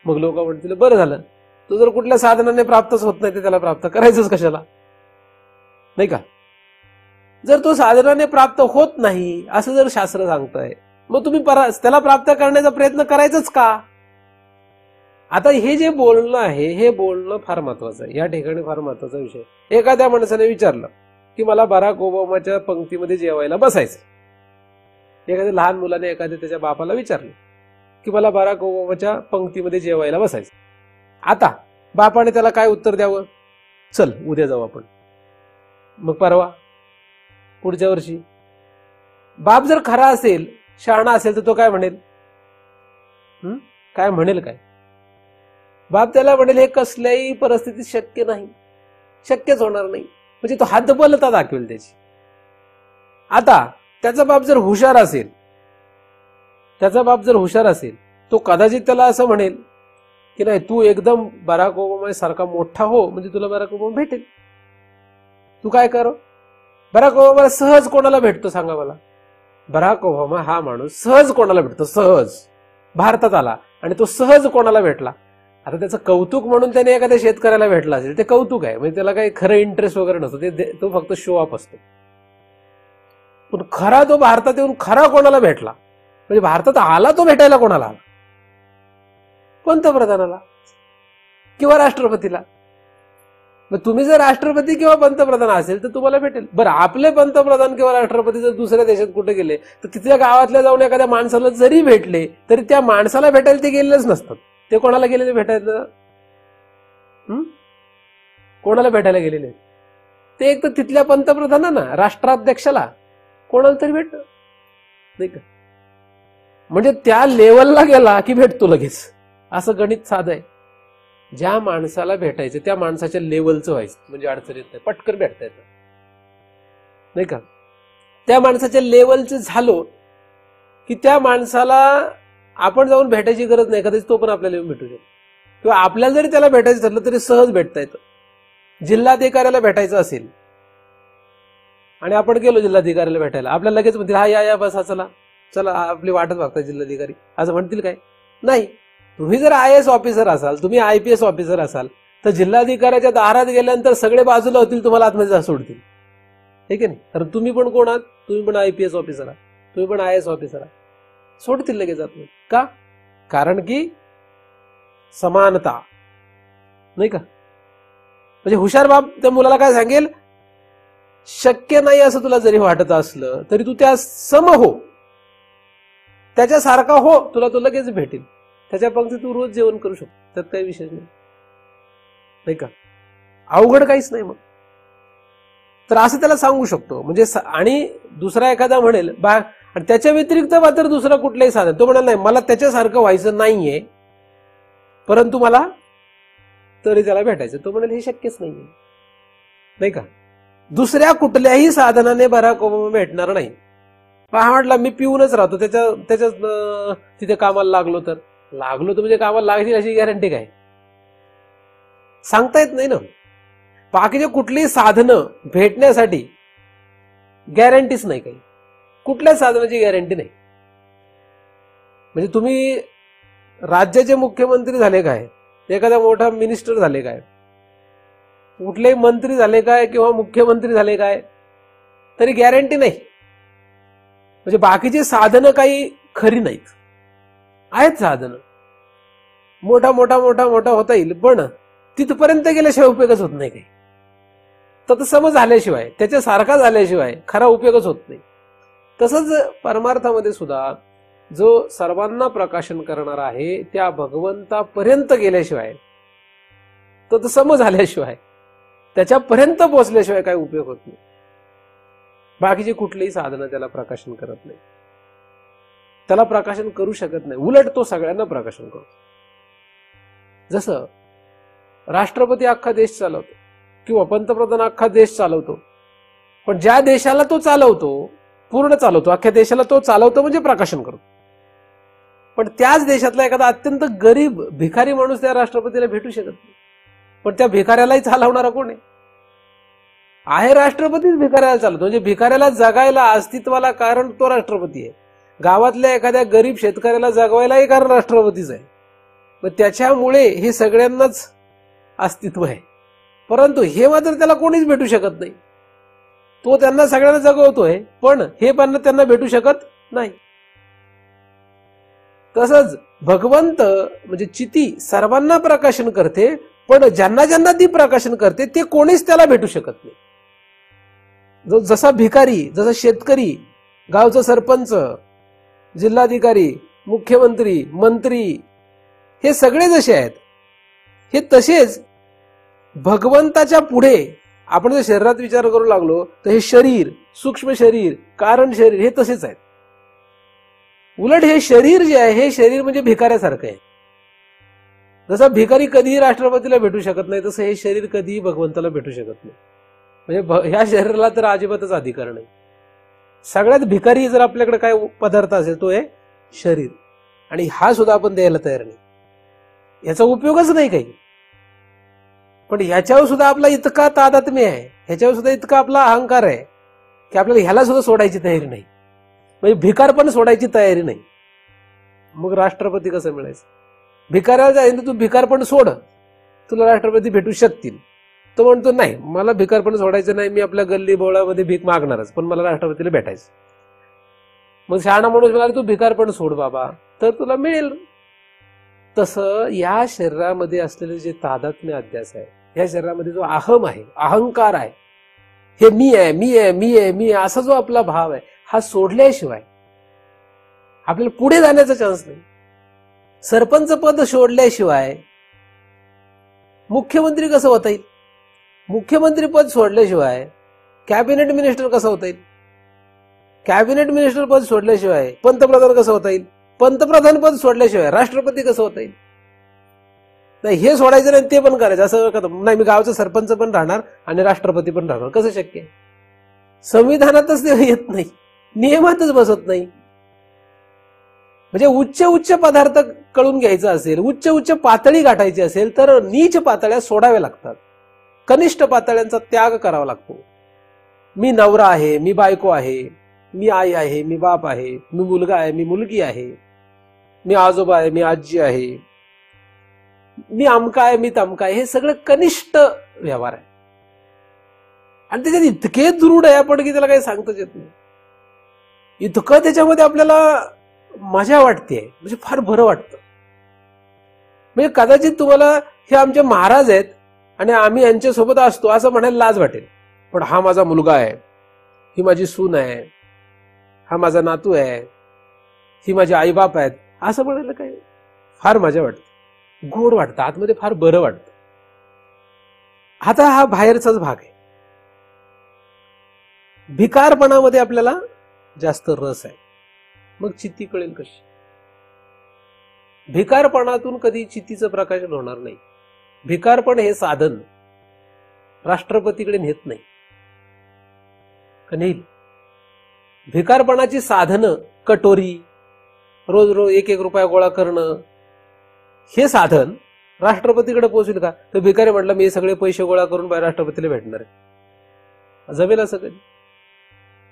मग लोक म्हणतील बरं झालं, तो जर कुठल्या साधनाने प्राप्तच होत नाही तर त्याला प्राप्त करायचंच कशाला, नाही का. जर तो साधनाने प्राप्त होत नाही असं जर शास्त्र सांगतंय, मग तुम्ही त्याला प्राप्त करण्याचा प्रयत्न करायचाच का. आता हे जे बोलणं आहे हे बोलणं फार महत्वाचं आहे. या ठिकाणी फार महत्वाचा विषय. एखाद्या माणसाने विचारलं की मला बराक ओबामाच्या पंक्तीमध्ये जेवायला बसायचं. एखाद्या लहान मुलाने एखाद्या त्याच्या बापाला विचारलं की मला बराक ओबामाच्या पंक्तीमध्ये जेवायला बसायचं. आता बापाने त्याला काय उत्तर द्यावं, चल उद्या जाऊ आपण, मग परवा, पुढच्या वर्षी. बाप जर खरा असेल, शहाणा असेल, तर तो काय म्हणेल, काय म्हणेल, काय बाप त्याला म्हणेल हे कसल्याही परिस्थितीत शक्य नाही, शक्यच होणार नाही. म्हणजे तो हतबलता दाखवेल त्याची. आता त्याचा बाप जर हुशार असेल, तो कदाचित त्याला असं म्हणेल की नाही तू एकदम बराक ओबामा सारखा मोठा हो, म्हणजे तुला बराक ओबामा भेटेल. तू काय कर, बराक ओबामाला सहज कोणाला भेटतो सांगा मला. बराक ओबामा हा माणूस सहज कोणाला भेटतो, सहज भारतात आला आणि तो सहज कोणाला भेटला. आता त्याचं कौतुक म्हणून त्याने एखाद्या शेतकऱ्याला भेटला असेल, ते कौतुक आहे, म्हणजे त्याला काही खरं इंटरेस्ट वगैरे नसतो, तो फक्त शो ऑफ असतो. पण खरा तो भारतात येऊन खरा कोणाला भेटला, म्हणजे भारतात आला तो भेटायला कोणाला आला, पंतप्रधानाला किंवा राष्ट्रपतीला. मग तुम्ही जर राष्ट्रपती किंवा पंतप्रधान असेल तर तुम्हाला भेटेल. बरं, आपले पंतप्रधान किंवा राष्ट्रपती जर दुसऱ्या देशात कुठे गेले तर तिथल्या गावातल्या जाऊन एखाद्या माणसाला जरी भेटले तरी त्या माणसाला भेटायला ते गेलेलेच नसतात. ते कोणाला गेलेले भेटायला, कोणाला भेटायला गेलेले ते एक तर तिथल्या पंतप्रधानांना, राष्ट्राध्यक्षाला, कोणाला तरी भेट, नाही का. म्हणजे त्या लेवलला गेला की भेटतो लगेच, असं गणित साधं आहे. ज्या माणसाला भेटायचं त्या माणसाच्या लेवलचं व्हायचं म्हणजे अडचण येत नाही, पटकन भेटता येतं नाही का. त्या माणसाच्या लेवलचं झालो की त्या माणसाला आपण जाऊन भेटायची गरज नाही, कदाचित तो पण आपल्याला येऊन भेटू शकतो. किंवा आपल्याला जरी त्याला भेटायचं ठरलं तरी सहज भेटता येतं. जिल्हाधिकाऱ्याला भेटायचं असेल आणि आपण गेलो जिल्हाधिकाऱ्याला भेटायला, आपल्याला लगेच म्हणतील हा या बस, हा चला चला, आपली वाटच बघता जिल्हाधिकारी, असं म्हणतील काय? नाही. तुम्ही जर IAS ऑफिसर असाल, तुम्ही IPS ऑफिसर असाल, तर जिल्हाधिकाऱ्याच्या दारात गेल्यानंतर सगळे बाजूला होतील, तुम्हाला आतमध्ये सोडतील, ठीक आहे नाही. कारण तुम्ही पण कोण आहात? तुम्ही पण IPS ऑफिसर आहात, तुम्ही पण IAS ऑफिसर आहात, सोडतील लगेच आतमध्ये. का? कारण की समानता नाही का. म्हणजे हुशार बाप त्या मुलाला काय सांगेल, शक्य नाही असं तुला जरी वाटत असलं तरी तू त्या सम हो, त्याच्यासारखा हो, तुला तो लगेच भेटेल. त्याच्या पंक्ती तू रोज जेवण करू शकतो, त्यात काही विशेष नाही का. अवघड काहीच नाही मग. तर असं त्याला सांगू शकतो. म्हणजे आणि दुसरा एखादा म्हणेल बा, आणि त्याच्या व्यतिरिक्त मात्र दुसरा कुठलंही साधन, तो म्हणाल नाही मला त्याच्यासारखं व्हायचं नाहीये परंतु मला तरी त्याला भेटायचं, तो म्हणाल हे शक्यच नाहीये नाही का. दुसऱ्या कुठल्याही साधनाने बराक ओबामा भेटणार नाही. हा म्हटला मी पिऊनच राहतो, त्याच्या तिथे कामाला लागलो तर म्हणजे कामाला लागतील अशी गॅरंटी काय? सांगता येत नाही ना. बाकीचे कुठलीही साधनं भेटण्यासाठी गॅरंटीच नाही, काही कुठल्याच साधनाची गॅरंटी नाही. म्हणजे तुम्ही राज्याचे मुख्यमंत्री झाले काय, एखादा मोठा मिनिस्टर झाले काय, कुठलेही मंत्री झाले काय किंवा मुख्यमंत्री झाले काय, तरी गॅरंटी नाही. म्हणजे बाकीची साधनं काही खरी नाहीत. आहेत साधनं, मोठा होता येईल, पण तिथपर्यंत गेल्याशिवाय उपयोगच होत नाही. काही तत्सम झाल्याशिवाय, त्याच्यासारखा झाल्याशिवाय खरा उपयोगच होत नाही. तसंच परमार्थामध्ये सुद्धा जो सर्वांना प्रकाशन करणार आहे त्या भगवंतापर्यंत गेल्याशिवाय, तत्सम झाल्याशिवाय, त्याच्यापर्यंत पोहोचल्याशिवाय काही उपयोग होत नाही. बाकीची कुठलीही साधनं त्याला प्रकाशन करत नाही, त्याला प्रकाशन करू शकत नाही. उलट तो सगळ्यांना प्रकाशन करतो. जसं राष्ट्रपती अख्खा देश चालवतो किंवा पंतप्रधान अख्खा देश चालवतो, पण ज्या देशाला तो चालवतो, पूर्ण चालवतो, अख्ख्या देशाला तो चालवतो म्हणजे प्रकाशन करतो. पण त्याच देशातला एखादा अत्यंत गरीब भिकारी माणूस त्या राष्ट्रपतीला भेटू शकत नाही. पण त्या भिकाऱ्यालाही चालवणारा कोण आहे? राष्ट्रपतीच भिकाऱ्याला चालवतो. म्हणजे भिकाऱ्याला जगायला, अस्तित्वाला कारण तो राष्ट्रपती आहे. गावातल्या एखाद्या गरीब शेतकऱ्याला जगवायलाही कारण राष्ट्रपतीच आहे. मग त्याच्यामुळे हे सगळ्यांनाच अस्तित्व आहे. परंतु हे मात्र त्याला कोणीच भेटू शकत नाही. तो त्यांना सगळ्यांना जगवतोय, पण हे पण त्यांना भेटू शकत नाही. तसंच भगवंत म्हणजे चिती सर्वांना प्रकाशन करते, पण ज्यांना ज्यांना ती प्रकाशन करते ते कोणीच त्याला भेटू शकत नाही. जसा भिकारी, जसा शेतकरी, गावचा सरपंच, जिल्हाधिकारी, मुख्यमंत्री, मंत्री हे सगळे जसे आहेत, हे तसेच भगवंताच्या पुढे आपण जर शरीरात विचार करू लागलो तर हे शरीर, सूक्ष्म शरीर, कारण शरीर हे तसेच आहेत. उलट हे शरीर जे आहे, हे शरीर म्हणजे भिकाऱ्यासारखं आहे. जसा भिकारी कधीही राष्ट्रपतीला भेटू शकत नाही, तसं हे शरीर कधीही भगवंताला भेटू शकत नाही. म्हणजे ह्या शरीराला तर अजिबातच अधिकार नाही. सगळ्यात भिकारी जर आपल्याकडे काय पदार्थ असेल तो आहे शरीर, आणि हा सुद्धा आपण द्यायला तयार नाही. याचा उपयोगच नाही काही. पण ह्याच्यावर सुद्धा आपला इतका तादात्म्य आहे, ह्याच्यावर सुद्धा इतका आपला अहंकार आहे की आपल्याला ह्याला सुद्धा सोडायची तयारी नाही. म्हणजे भिकार पण सोडायची तयारी नाही. मग राष्ट्रपती कसं मिळायचं? भिकाऱ्याला जाईल तू भिकार पण सोड, तुला राष्ट्रपती भेटू शकतील. तो म्हणतो नाही, मला भिकार पण सोडायचं नाही, मी आपल्या गल्ली बोळामध्ये भीक मागणारच, पण मला राष्ट्रपतीला भेटायचं. मग शहाणा माणूस म्हणाला तू भिकार पण सोड बाबा, तर तुला मिळेल. तसं या शरीरामध्ये असलेले जे तादात्म्य अध्यास आहे, या शरीरामध्ये जो अहम आहे, अहंकार आहे, हे मी आहे, मी आहे, मी आहे, मी आहे, असा जो आपला भाव आहे, हा सोडल्याशिवाय आपल्याला पुढे जाण्याचा चान्स नाही. सरपंच पद सोडल्याशिवाय मुख्यमंत्री कसं होता येईल? मुख्यमंत्री पद सोडल्याशिवाय कॅबिनेट मिनिस्टर कसं होता येईल? कॅबिनेट मिनिस्टर पद सोडल्याशिवाय पंतप्रधान कसं होता येईल? पंतप्रधान पद सोडल्याशिवाय राष्ट्रपती कसं होता येईल? नाही हे सोडायचं नाही ते पण करायचं असं नाही, मी गावचा सरपंच पण राहणार आणि राष्ट्रपती पण राहणार, कसं शक्य आहे? संविधानातच ते येत नाही, नियमातच बसत नाही. म्हणजे उच्च उच्च पदार्थ कळून घ्यायचं असेल, उच्च उच्च पातळी गाठायची असेल तर नीच पातळ्या सोडाव्या लागतात, कनिष्ठ पातळ्यांचा त्याग करावा लागतो. मी नवरा आहे, मी बायको आहे, मी आई आहे, मी बाप आहे, मी मुलगा आहे, मी मुलगी आहे, मी आजोबा आहे, मी आजी आहे, मी अमका आहे, मी तमका आहे, हे सगळं कनिष्ठ व्यवहार आहे. आणि त्याच्यात इतके दृढ आहे आपण की त्याला काही सांगताच येत नाही. इतकं त्याच्यामध्ये आपल्याला मजा वाटते, म्हणजे फार बरं वाटतं. म्हणजे कदाचित तुम्हाला हे आमचे महाराज आहेत आणि आम्ही यांच्यासोबत असतो असं म्हणायला लाज वाटेल, पण हा माझा मुलगा आहे, ही माझी सून आहे, हा माझा नातू आहे, ही माझी आई बाप आहेत असं म्हणायला काय फार मजा वाटते, गोड वाटतं, आतमध्ये फार बरं वाटतं. आता हा बाहेरचाच भाग आहे. भिकारपणामध्ये आपल्याला जास्त रस आहे. मग चित्ती कळेल कशी? भिकारपणातून कधी चित्तीचं प्रकाशन होणार नाही. भिकारपण हे साधन राष्ट्रपतीकडे नेत नाही का नेईल? भिकारपणाची साधनं कटोरी, रोज रोज 1-1 रुपया गोळा करणं, हे साधन राष्ट्रपतीकडे पोहोचेल का? तर भिकारी म्हटलं मी हे सगळे पैसे गोळा करून राष्ट्रपतीला भेटणार आहे, जमेल असं कधी?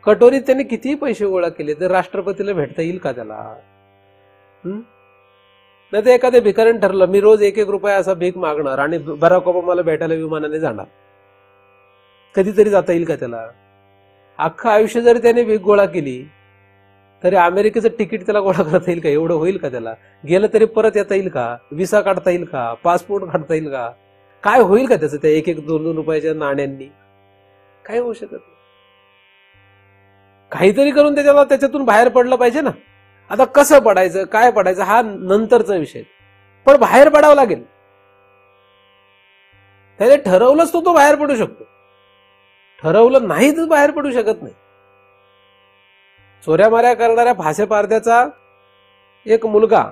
कटोरीत त्यांनी कितीही पैसे गोळा केले तर राष्ट्रपतीला भेटता येईल का त्याला? नाही तर एखाद्या भिकाऱ्याने ठरलं मी रोज 1-1 रुपया असा भीक मागणार आणि बराक ओबामाला भेटायला विमानाने जाणार, कधीतरी जाता येईल का त्याला? अख्खं आयुष्य जरी त्याने भीक गोळा केली तरी अमेरिकेचं तिकीट त्याला गोळा करता येईल का? एवढं होईल का त्याला? गेलं तरी परत येता येईल का? व्हिसा काढता येईल का? पासपोर्ट काढता येईल का? काय होईल का त्याचं त्या 1-1, 2-2 रुपयाच्या नाण्यांनी? काय होऊ शकत नाही. काहीतरी करून त्याच्यातून बाहेर पडलं पाहिजे ना. आता कसं पडायचं, काय पडायचं हा नंतरचा विषय, पण बाहेर पडावं लागेल. त्याने ठरवलंच तो बाहेर पडू शकतो, ठरवलं नाही तर बाहेर पडू शकत नाही. चोऱ्यामाऱ्या करणाऱ्या फासे पारद्याचा एक मुलगा,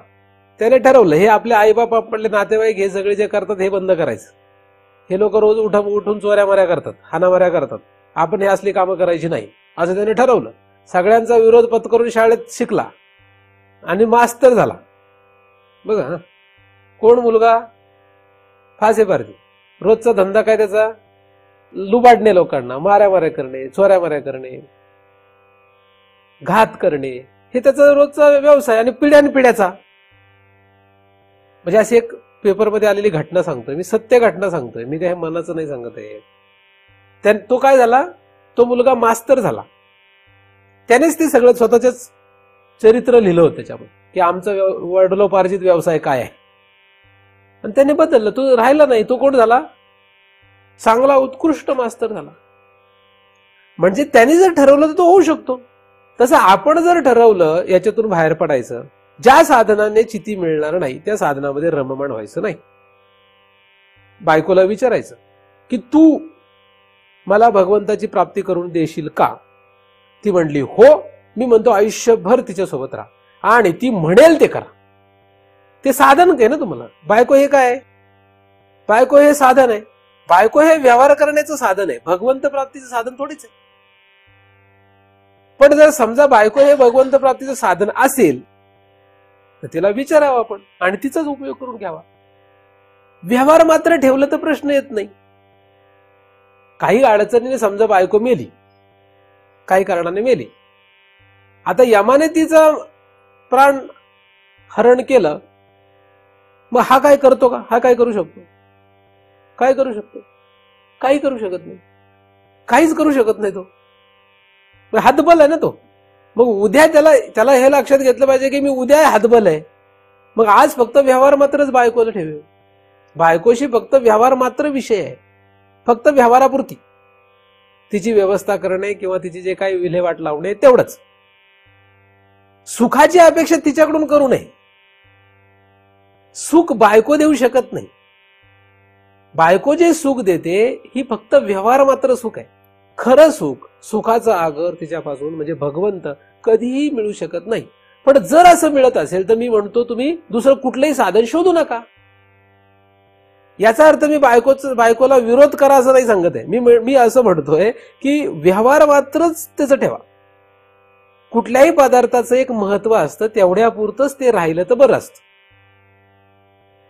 त्याने ठरवलं हे आपले आईबाप, आपले नातेवाईक हे सगळे जे करतात हे बंद करायचं. हे लोक रोज उठून चोऱ्यामाऱ्या करतात, हाणामाऱ्या करतात, आपण हे असली कामं करायची नाही असं त्याने ठरवलं. सगळ्यांचा विरोध पत्करून शाळेत शिकला आणि मास्तर झाला. बघा कोण मुलगा? फासे पारदी. रोजचा धंदा काय त्याचा? लुबाडणे लोकांना, माऱ्यामाऱ्या करणे, चोऱ्यामाऱ्या करणे, घात करणे, हे त्याचा रोजचा व्यवसाय आणि पिढ्यानपिढ्याचा. म्हणजे अशी एक पेपरमध्ये आलेली घटना सांगतोय मी, सत्य घटना सांगतोय मी, काही मनाचं नाही सांगत आहे. तो काय झाला, तो मुलगा मास्तर झाला. त्यानेच ते सगळं स्वतःच चरित्र लिहिलं होतं त्याच्यामध्ये की आमचा वडिलोपार्जित व्यवसाय काय आहे. आणि त्याने बदललं, तो राहिला नाही. तो कोण झाला? चांगला उत्कृष्ट मास्तर झाला. म्हणजे त्याने जर ठरवलं तर तो होऊ शकतो. तसं आपण जर ठरवलं याच्यातून बाहेर पडायचं, ज्या साधनाने चिती मिळणार नाही त्या साधनामध्ये रममाण व्हायचं नाही. बायकोला विचारायचं की तू मला भगवंताची प्राप्ती करून देशील का? ती म्हणली हो. मी म्हणतो आयुष्यभर तिच्यासोबत राहा आणि ती म्हणेल ते करा. ते साधन काय ना तुम्हाला? बायको हे काय? बायको हे साधन आहे. बायको हे व्यवहार करण्याचं साधन आहे, भगवंत प्राप्तीचं साधन थोडीच आहे. पण जर समजा बायको हे भगवंत प्राप्तीचं साधन असेल तर तिला विचारावं आपण आणि तिचाच उपयोग करून घ्यावा. व्यवहार मात्र ठेवलं तर प्रश्न येत नाही. काही अडचणीने समजा बायको मेली, काही कारणाने मेली, आता यमाने तिचा प्राण हरण केलं, मग हा काय करतो का? हा काय करू शकतो? काय करू शकतो? काही करू शकत नाही, काहीच करू शकत नाही. तो हातबल आहे ना तो. मग उद्या त्याला हे लक्षात घेतलं पाहिजे की मी उद्या हातबल आहे. मग आज फक्त व्यवहार मात्रच बायकोला ठेवे. बायकोशी फक्त व्यवहार मात्र विषय आहे, फक्त व्यवहारापुरती तिची व्यवस्था करणे किंवा तिची जे काही विल्हेवाट लावणे तेवढंच. सुखाची अपेक्षा तिच्याकडून करू नये. सुख बायको देऊ शकत नाही. बायको जे सुख देते ही फक्त व्यवहार मात्र सुख आहे. खरं सुख, सुखाचा आगर तिच्यापासून म्हणजे भगवंत कधीही मिळू शकत नाही. पण जर असं मिळत असेल तर मी म्हणतो तुम्ही दुसरं कुठलंही साधन शोधू नका. याचा अर्थ मी बायकोला विरोध करा असं नाही सांगत आहे. मी असं म्हणतोय की व्यवहार मात्रच त्याचं ठेवा. कुठल्याही पदार्थाचं एक महत्व असतं, तेवढ्यापुरतंच ते राहिलं तर बरं असतं.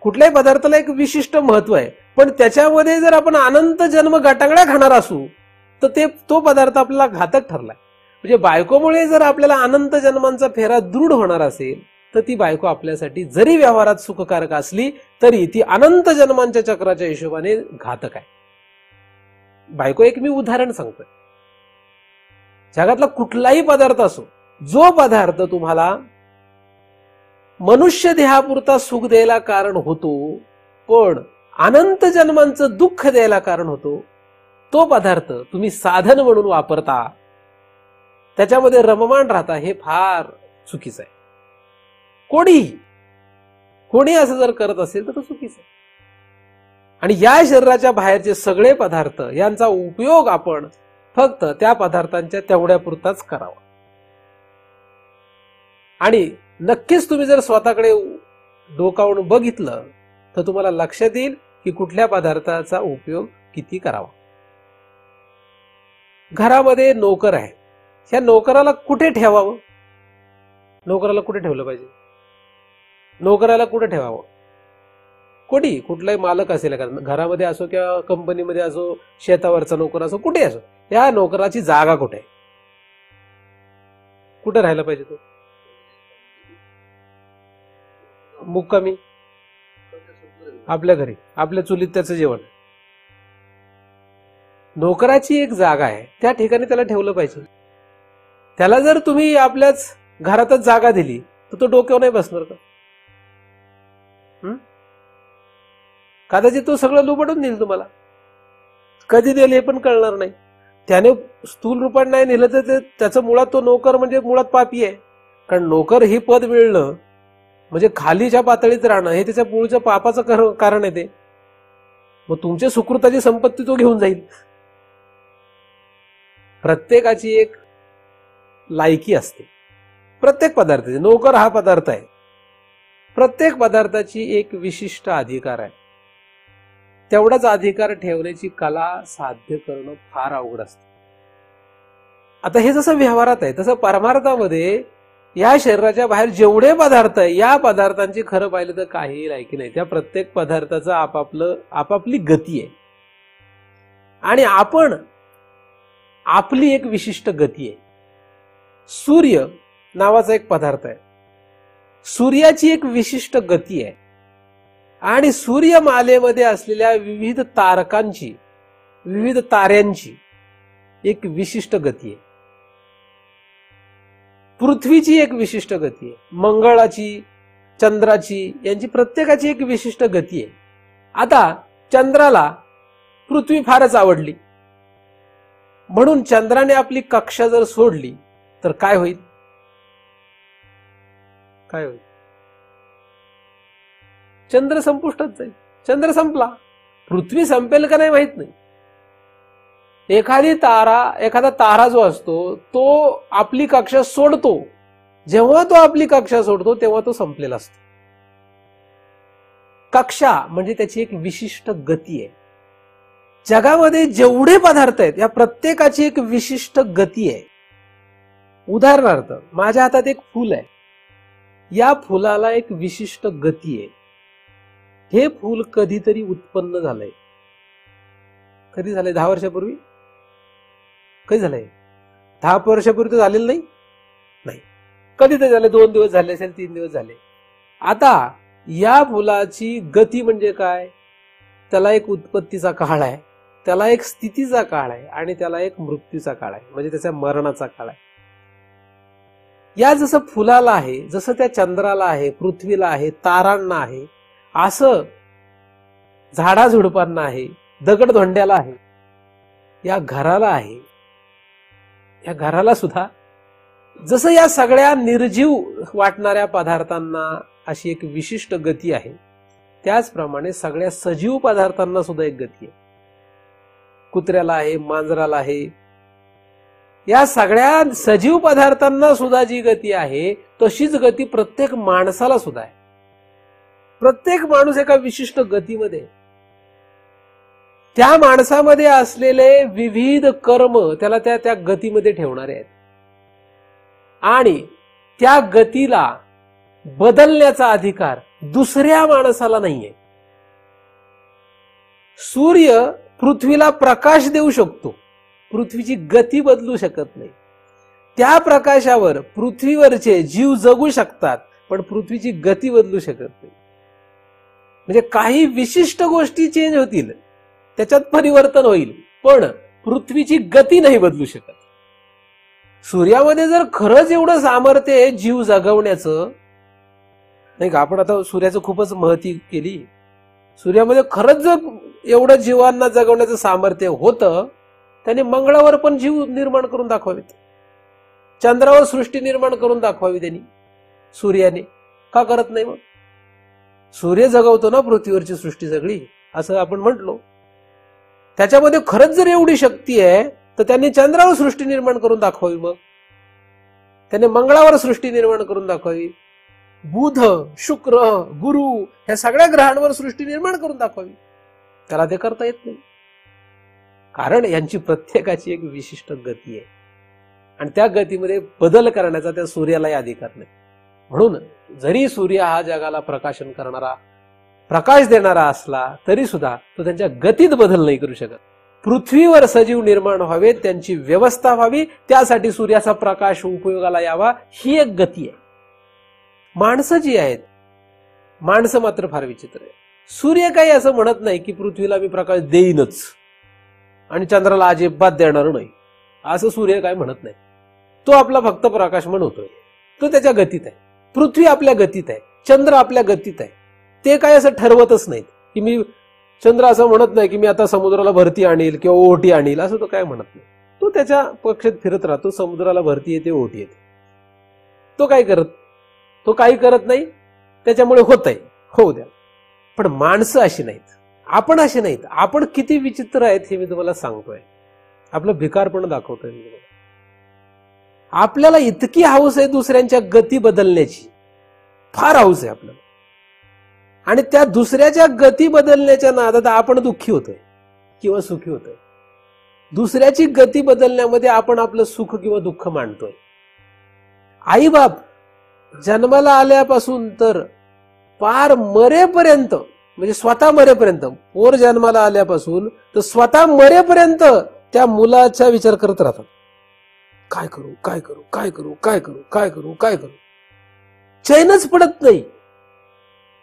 कुठल्याही पदार्थाला एक विशिष्ट महत्व आहे, पण त्याच्यामध्ये जर आपण अनंत जन्म गटांगळ्या खाणार असू तर तो पदार्थ आपल्याला घातक ठरलाय. म्हणजे बायकोमुळे जर आपल्याला अनंत जन्मांचा फेरा दृढ होणार असेल तर ती बायको आपल्यासाठी जरी व्यवहारात सुखकारक असली तरी ती अनंत जन्मांच्या चक्राच्या हिशोबाने घातक आहे. बायको एक मी उदाहरण सांगतोय. जगातला कुठलाही पदार्थ असो, जो पदार्थ तुम्हाला मनुष्य देहापुरता सुख द्यायला कारण होतो पण अनंत जन्मांचं दुःख द्यायला कारण होतो, तो पदार्थ तुम्ही साधन म्हणून वापरता, त्याच्यामध्ये रममाण राहता, हे फार चुकीचं आहे. कोणी असं जर करत असेल तर तो चुकीचं आहे. आणि या शरीराच्या बाहेरचे सगळे पदार्थ यांचा उपयोग आपण फक्त त्या पदार्थांच्या तेवढ्यापुरताच करावा. आणि नक्कीच तुम्ही जर स्वतःकडे डोकावून बघितलं तर तुम्हाला लक्षात येईल की कुठल्या पदार्थाचा उपयोग किती करावा. घरामध्ये नोकर आहे, ह्या नोकराला कुठे ठेवावं? नोकराला कुठे ठेवलं पाहिजे? नोकराला कुठे ठेवावं? कुठलाही मालक असेल घरामध्ये असो किंवा कंपनीमध्ये असो, शेतावरचा नोकर असो, कुठे असो, या नोकराची जागा कुठे आहे? कुठे राहायला पाहिजे? तो मुक्कामी आपल्या घरी, आपल्या चुलीत त्याचं जेवण. नोकराची एक जागा आहे, त्या ठिकाणी त्याला ठेवलं पाहिजे. त्याला जर तुम्ही आपल्याच घरातच जागा दिली तर तो डोक्यावर नाही बसणार का? कदाचित तो सगळं लुबडून देईल तुम्हाला. कधी देईल हे पण कळणार नाही. त्याने स्थूल रूपात नाही नेलं तर त्याचं मुळात तो नोकर म्हणजे मुळात पापी आहे. कारण नोकर हे पद मिळणं म्हणजे खालीच्या पातळीत राहणं हे त्याच्या मूळच्या पापाचं कारण आहे. ते मग तुमच्या सुकृताची संपत्ती तो घेऊन जाईल. प्रत्येकाची एक लायकी असते. प्रत्येक पदार्थाची, नोकर हा पदार्थ आहे, प्रत्येक पदार्थाची एक विशिष्ट अधिकार आहे. तेवढाच अधिकार ठेवण्याची कला साध्य करणं फार अवघड असतं. आता हे जसं व्यवहारात आहे तसं परमार्थामध्ये या शरीराच्या बाहेर जेवढे पदार्थ आहे या पदार्थांची खरं पाहिलं तर काही लायकी नाही. त्या प्रत्येक पदार्थाचं आपापली गती आहे आणि आपण आपली एक विशिष्ट गती आहे. सूर्य नावाचा एक पदार्थ आहे, सूर्याची एक विशिष्ट गती आहे आणि सूर्यमालेमध्ये असलेल्या विविध तारकांची, विविध ताऱ्यांची एक विशिष्ट गती आहे. पृथ्वीची एक विशिष्ट गती आहे, मंगळाची, चंद्राची, यांची प्रत्येकाची एक विशिष्ट गती आहे. आता चंद्राला पृथ्वी फारच आवडली म्हणून चंद्राने आपली कक्षा जर सोडली तर काय होईल? चंद्र संपुष्टात जाईल. चंद्र संपला. पृथ्वी संपेल का नाही माहित नाही. एखादा तारा जो असतो तो आपली कक्षा सोडतो. जेव्हा तो आपली कक्षा सोडतो तेव्हा तो संपलेला असतो. कक्षा म्हणजे त्याची एक विशिष्ट गती आहे. जगामध्ये जेवढे पदार्थ आहेत या प्रत्येकाची एक विशिष्ट गती आहे. उदाहरणार्थ माझ्या हातात एक फूल आहे, या फुलाला एक विशिष्ट गती आहे. हे फूल कधीतरी उत्पन्न झालंय. कधी झालंय? 10 वर्षापूर्वी. कधी झालंय? 10 वर्षापूर्वी तर झालेलं नाही. कधीतरी झाले, 2 दिवस झाले असेल, 3 दिवस झाले. आता या फुलाची गती म्हणजे काय? त्याला एक उत्पत्तीचा काळ आहे, त्याला एक स्थितीचा काळ आहे आणि त्याला एक मृत्यूचा काळ आहे, म्हणजे त्याच्या मरणाचा काळ आहे. या जसं फुलाला आहे, जसं त्या चंद्राला आहे, पृथ्वीला आहे, तारांना आहे, असं झाडाझुडपांना आहे, दगडधोंड्याला आहे, या घराला आहे. या घराला सुद्धा जसं या सगळ्या निर्जीव वाटणाऱ्या पदार्थांना अशी एक विशिष्ट गती आहे, त्याचप्रमाणे सगळ्या सजीव पदार्थांना सुद्धा एक गती आहे. कुत्र्याला आहे, मांजराला आहे, या सगळ्या सजीव पदार्थांना सुद्धा जी गती आहे तशीच गती प्रत्येक माणसाला सुद्धा आहे. प्रत्येक माणूस एका विशिष्ट गतीमध्ये. त्या माणसामध्ये असलेले विविध कर्म त्याला त्या गतीमध्ये ठेवणारे आहेत आणि त्या गतीला बदलण्याचा अधिकार दुसऱ्या माणसाला नाहीये. सूर्य पृथ्वीला प्रकाश देऊ शकतो, पृथ्वीची गती बदलू शकत नाही. त्या प्रकाशावर पृथ्वीवरचे जीव जगू शकतात, पण पृथ्वीची गती बदलू शकत नाही. म्हणजे काही विशिष्ट गोष्टी चेंज होतील, त्याच्यात परिवर्तन होईल, पण पृथ्वीची गती नाही बदलू शकत. सूर्यामध्ये जर खरंच एवढं सामर्थ्य आहे जीव जगवण्याचं, नाही का, आपण आता सूर्याचं खूपच महती केली, सूर्यामध्ये खरंच जर एवढं जीवांना जगवण्याचं सामर्थ्य होतं, त्याने मंगळावर पण जीव निर्माण करून दाखवावेत, चंद्रावर सृष्टी निर्माण करून दाखवावी त्यांनी, सूर्याने. का करत नाही? मग सूर्य जगवतो ना पृथ्वीवरची सृष्टी सगळी, असं आपण म्हटलो. त्याच्यामध्ये खरंच जर एवढी शक्ती आहे तर त्यांनी चंद्रावर सृष्टी निर्माण करून दाखवावी, मग त्याने मंगळावर सृष्टी निर्माण करून दाखवावी, बुध, शुक्र, गुरु ह्या सगळ्या ग्रहांवर सृष्टी निर्माण करून दाखवावी. त्याला ते करता येत नाही, कारण यांची प्रत्येकाची एक विशिष्ट गती आहे आणि त्या गतीमध्ये बदल करण्याचा त्या सूर्यालाही अधिकार नाही. म्हणून जरी सूर्य हा जगाला प्रकाशन करणारा, प्रकाश देणारा असला तरी सुद्धा तो त्यांच्या गतीत बदल नाही करू शकत. पृथ्वीवर सजीव निर्माण व्हावेत, त्यांची व्यवस्था व्हावी, त्यासाठी सूर्याचा प्रकाश उपयोगाला यावा, ही एक गती आहे. माणसं जी आहेत, माणसं मात्र फार विचित्र आहे. सूर्य काही असं म्हणत नाही की पृथ्वीला मी प्रकाश देईनच आणि चंद्राला अजिबात देणार नाही, असं सूर्य काय म्हणत नाही. तो आपला फक्त प्रकाश म्हणतोय, तो त्याच्या गतीत आहे. पृथ्वी आपल्या गतीत आहे, चंद्र आपल्या गतीत आहे. ते काय असं ठरवतच नाहीत की मी, चंद्र असं म्हणत नाही की मी आता समुद्राला भरती आणील किंवा ओहोटी आणील, असं तो काय म्हणत नाही. तो त्याच्या पक्षात फिरत राहतो, समुद्राला भरती येते, ओहोटी येते. तो काही करत नाही, त्याच्यामुळे होत आहे, होऊ द्या. पण माणसं अशी नाहीत, आपण असे नाहीत. आपण किती विचित्र आहेत हे मी तुम्हाला सांगतोय, आपलं भिकारपण दाखवतोय मी तुम्हाला. आपल्याला इतकी हौस आहे दुसऱ्यांच्या गती बदलण्याची, फार हौस आहे आपल्याला, आणि त्या दुसऱ्याच्या गती बदलण्याच्या नादात आपण दुःखी होतोय किंवा सुखी होतोय. दुसऱ्याची गती बदलण्यामध्ये आपण आपलं सुख किंवा दुःख मांडतोय. आई बाप जन्माला आल्यापासून तर पार मरेपर्यंत, म्हणजे स्वतः मरेपर्यंत, पोर जन्माला आल्यापासून तर स्वतः मरेपर्यंत त्या मुलाचा विचार करत राहतात. काय करू, काय करू, काय करू, काय करू, काय करू, काय करू, चैनच पडत नाही.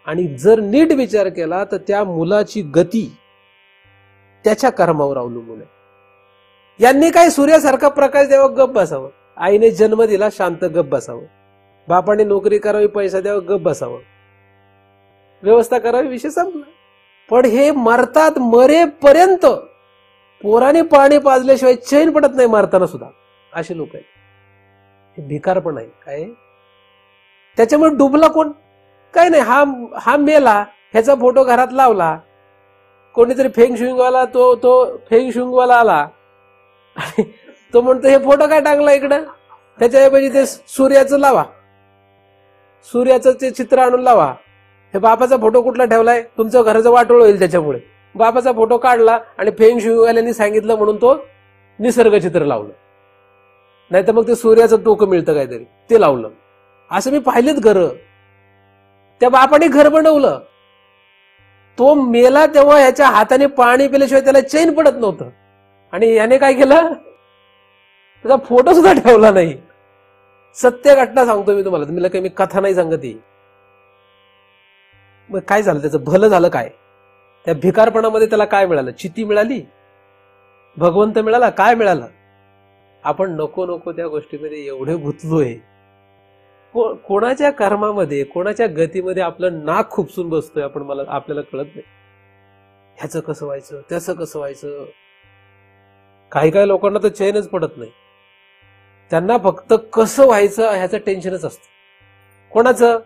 आणि जर नीट विचार केला तर त्या मुलाची गती त्याच्या कर्मावर अवलंबून आहे. यांनी काय सूर्यासारखा प्रकाश द्यावा, गप बसावं. आईने जन्म दिला, शांत गप बसावं. बापाने नोकरी करावी, पैसा द्यावा, गप बसावं. व्यवस्था करावी, विषय संपला. पण हे मरतात, मरेपर्यंत पोराने पाणी पाजल्याशिवाय चैन पडत नाही, मरताना सुद्धा. असे लोक आहेत. हे भिकारपण आहे. काय त्याच्यामुळे डुबला कोण? काय नाही, हा मेला, ह्याचा फोटो घरात लावला, कोणीतरी फेंग शुईंगवाला, तो फेंग शुईंगवाला आला, तो म्हणतो हे फोटो काय टाकला इकडं, त्याच्याऐवजी ते सूर्याचं लावा, सूर्याचं ते चित्र आणून लावा. हे बापाचा फोटो कुठला ठेवलाय, तुमचं घराचं वाटोळ होईल त्याच्यामुळे. बापाचा फोटो काढला आणि फेंग शुईंगवाल्यांनी सांगितलं म्हणून तो निसर्ग चित्र लावलं. नाही तर मग ते सूर्याचं टोकं मिळतं काहीतरी, ते लावलं. असं मी पाहिलेत घर. त्या बापाने घर बनवलं, तो मेला तेव्हा ह्याच्या हाताने पाणी पिल्याशिवाय त्याला चैन पडत नव्हतं, आणि याने काय केलं, त्याचा फोटो सुद्धा ठेवला नाही. सत्य घटना सांगतो मी तुम्हाला, तुम्हाला काही मी कथा नाही सांगत. मग काय झालं, त्याचं भलं झालं काय? त्या भिकारपणामध्ये त्याला काय मिळालं? चिती मिळाली, भगवंत मिळाला, काय मिळालं? आपण नको नको त्या गोष्टीमध्ये एवढे गुंतलोय. कोणाच्या कर्मामध्ये, कोणाच्या गतीमध्ये आपलं नाक खुपसून बसतोय आपण, आपल्याला कळत नाही. ह्याचं कसं व्हायचं, त्याचं कसं व्हायचं. काही काही लोकांना तर चैनच पडत नाही, त्यांना फक्त कसं व्हायचं ह्याचं टेन्शनच असतं. कोणाचं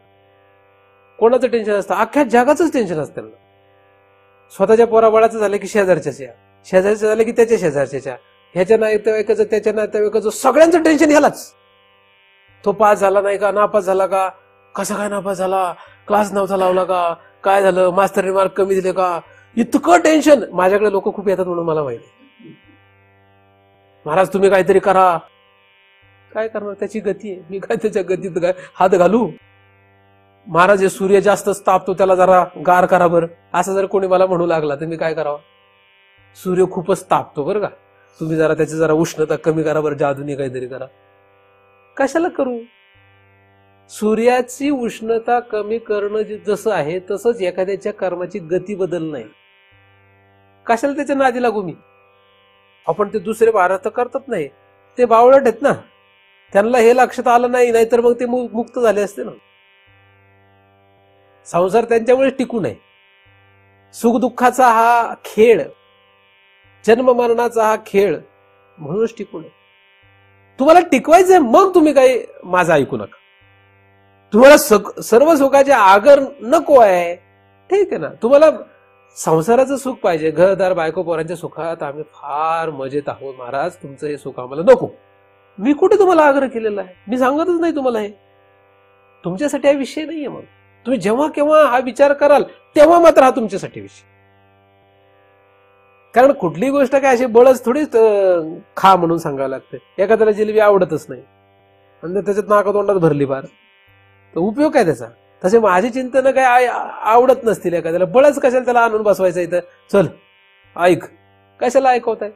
टेन्शन असतं? अख्ख्या जगाचंच टेन्शन असतं त्यांना. स्वतःच्या पोराबाळाचं झालं की शेजारच्या झालं की त्याच्या शेजारच्या, ह्याच्या नातेवाईकाचं, त्याच्या नातेवाईकाचं, सगळ्यांचं टेन्शन ह्यालाच. तो पास झाला नाही का, नापास झाला का, कसा काय नापास झाला, क्लास नव्हता लावला का, काय झालं, मास्तरने मार्क कमी दिले का, इतकं टेन्शन. माझ्याकडे लोक खूप येतात म्हणून मला माहिती. महाराज तुम्ही काहीतरी करा. काय करणार, त्याची गती आहे. मी काय त्याच्या गतीत काय हात घालू? महाराज हे सूर्य जास्त तापतो, त्याला जरा गार करा बरं, असं जर कोणी मला म्हणू लागला तर मी काय करावं? सूर्य खूपच तापतो बरं का, तुम्ही जरा त्याची जरा उष्णता कमी करा बरं, जादूने काहीतरी करा. कशाला करू? सूर्याची उष्णता कमी करणं जसं आहे तसंच एखाद्याच्या कर्माची गती बदलणं आहे. कशाला त्याच्या नादी लागू मी? आपण ते दुसरे भारत करतात नाही, ते बावळट आहेत ना, त्यांना हे लक्षात आलं नाही, नाहीतर मग ते मुक्त झाले असते ना. संसार त्यांच्यामुळे टिकून आहे. सुखदुःखाचा हा खेळ, जन्म मरणाचा हा खेळ म्हणूनच टिकून आहे. तुम्हाला टिकवायचंय मग तुम्ही काही माझं ऐकू नका. तुम्हाला सर्व सुखाचे आगर नको आहे, ठीक आहे ना. तुम्हाला संसाराचं सुख पाहिजे, घरदार बायको पोरांच्या सुखात आम्ही फार मजेत आहोत महाराज, तुमचं हे सुख आम्हाला नको. मी कुठे तुम्हाला आग्रह केलेला आहे? मी सांगतच नाही तुम्हाला. हे तुमच्यासाठी हा विषय नाहीये. मग तुम्ही जेव्हा केव्हा हा विचार कराल तेव्हा मात्र हा तुमच्यासाठी विषय. कारण कुठलीही गोष्ट काय अशी बळच थोडीच खा म्हणून सांगावं लागते. एखाद्याला जिलेबी आवडतच नाही आणि त्याच्यात नाकातोंडात भरली फार, तर उपयोग काय त्याचा? तसे माझी चिंतन काय आवडत नसतील एखाद्याला, बळच कशाला त्याला आणून बसवायचं इथं, चल ऐक. कशाला ऐकवताय?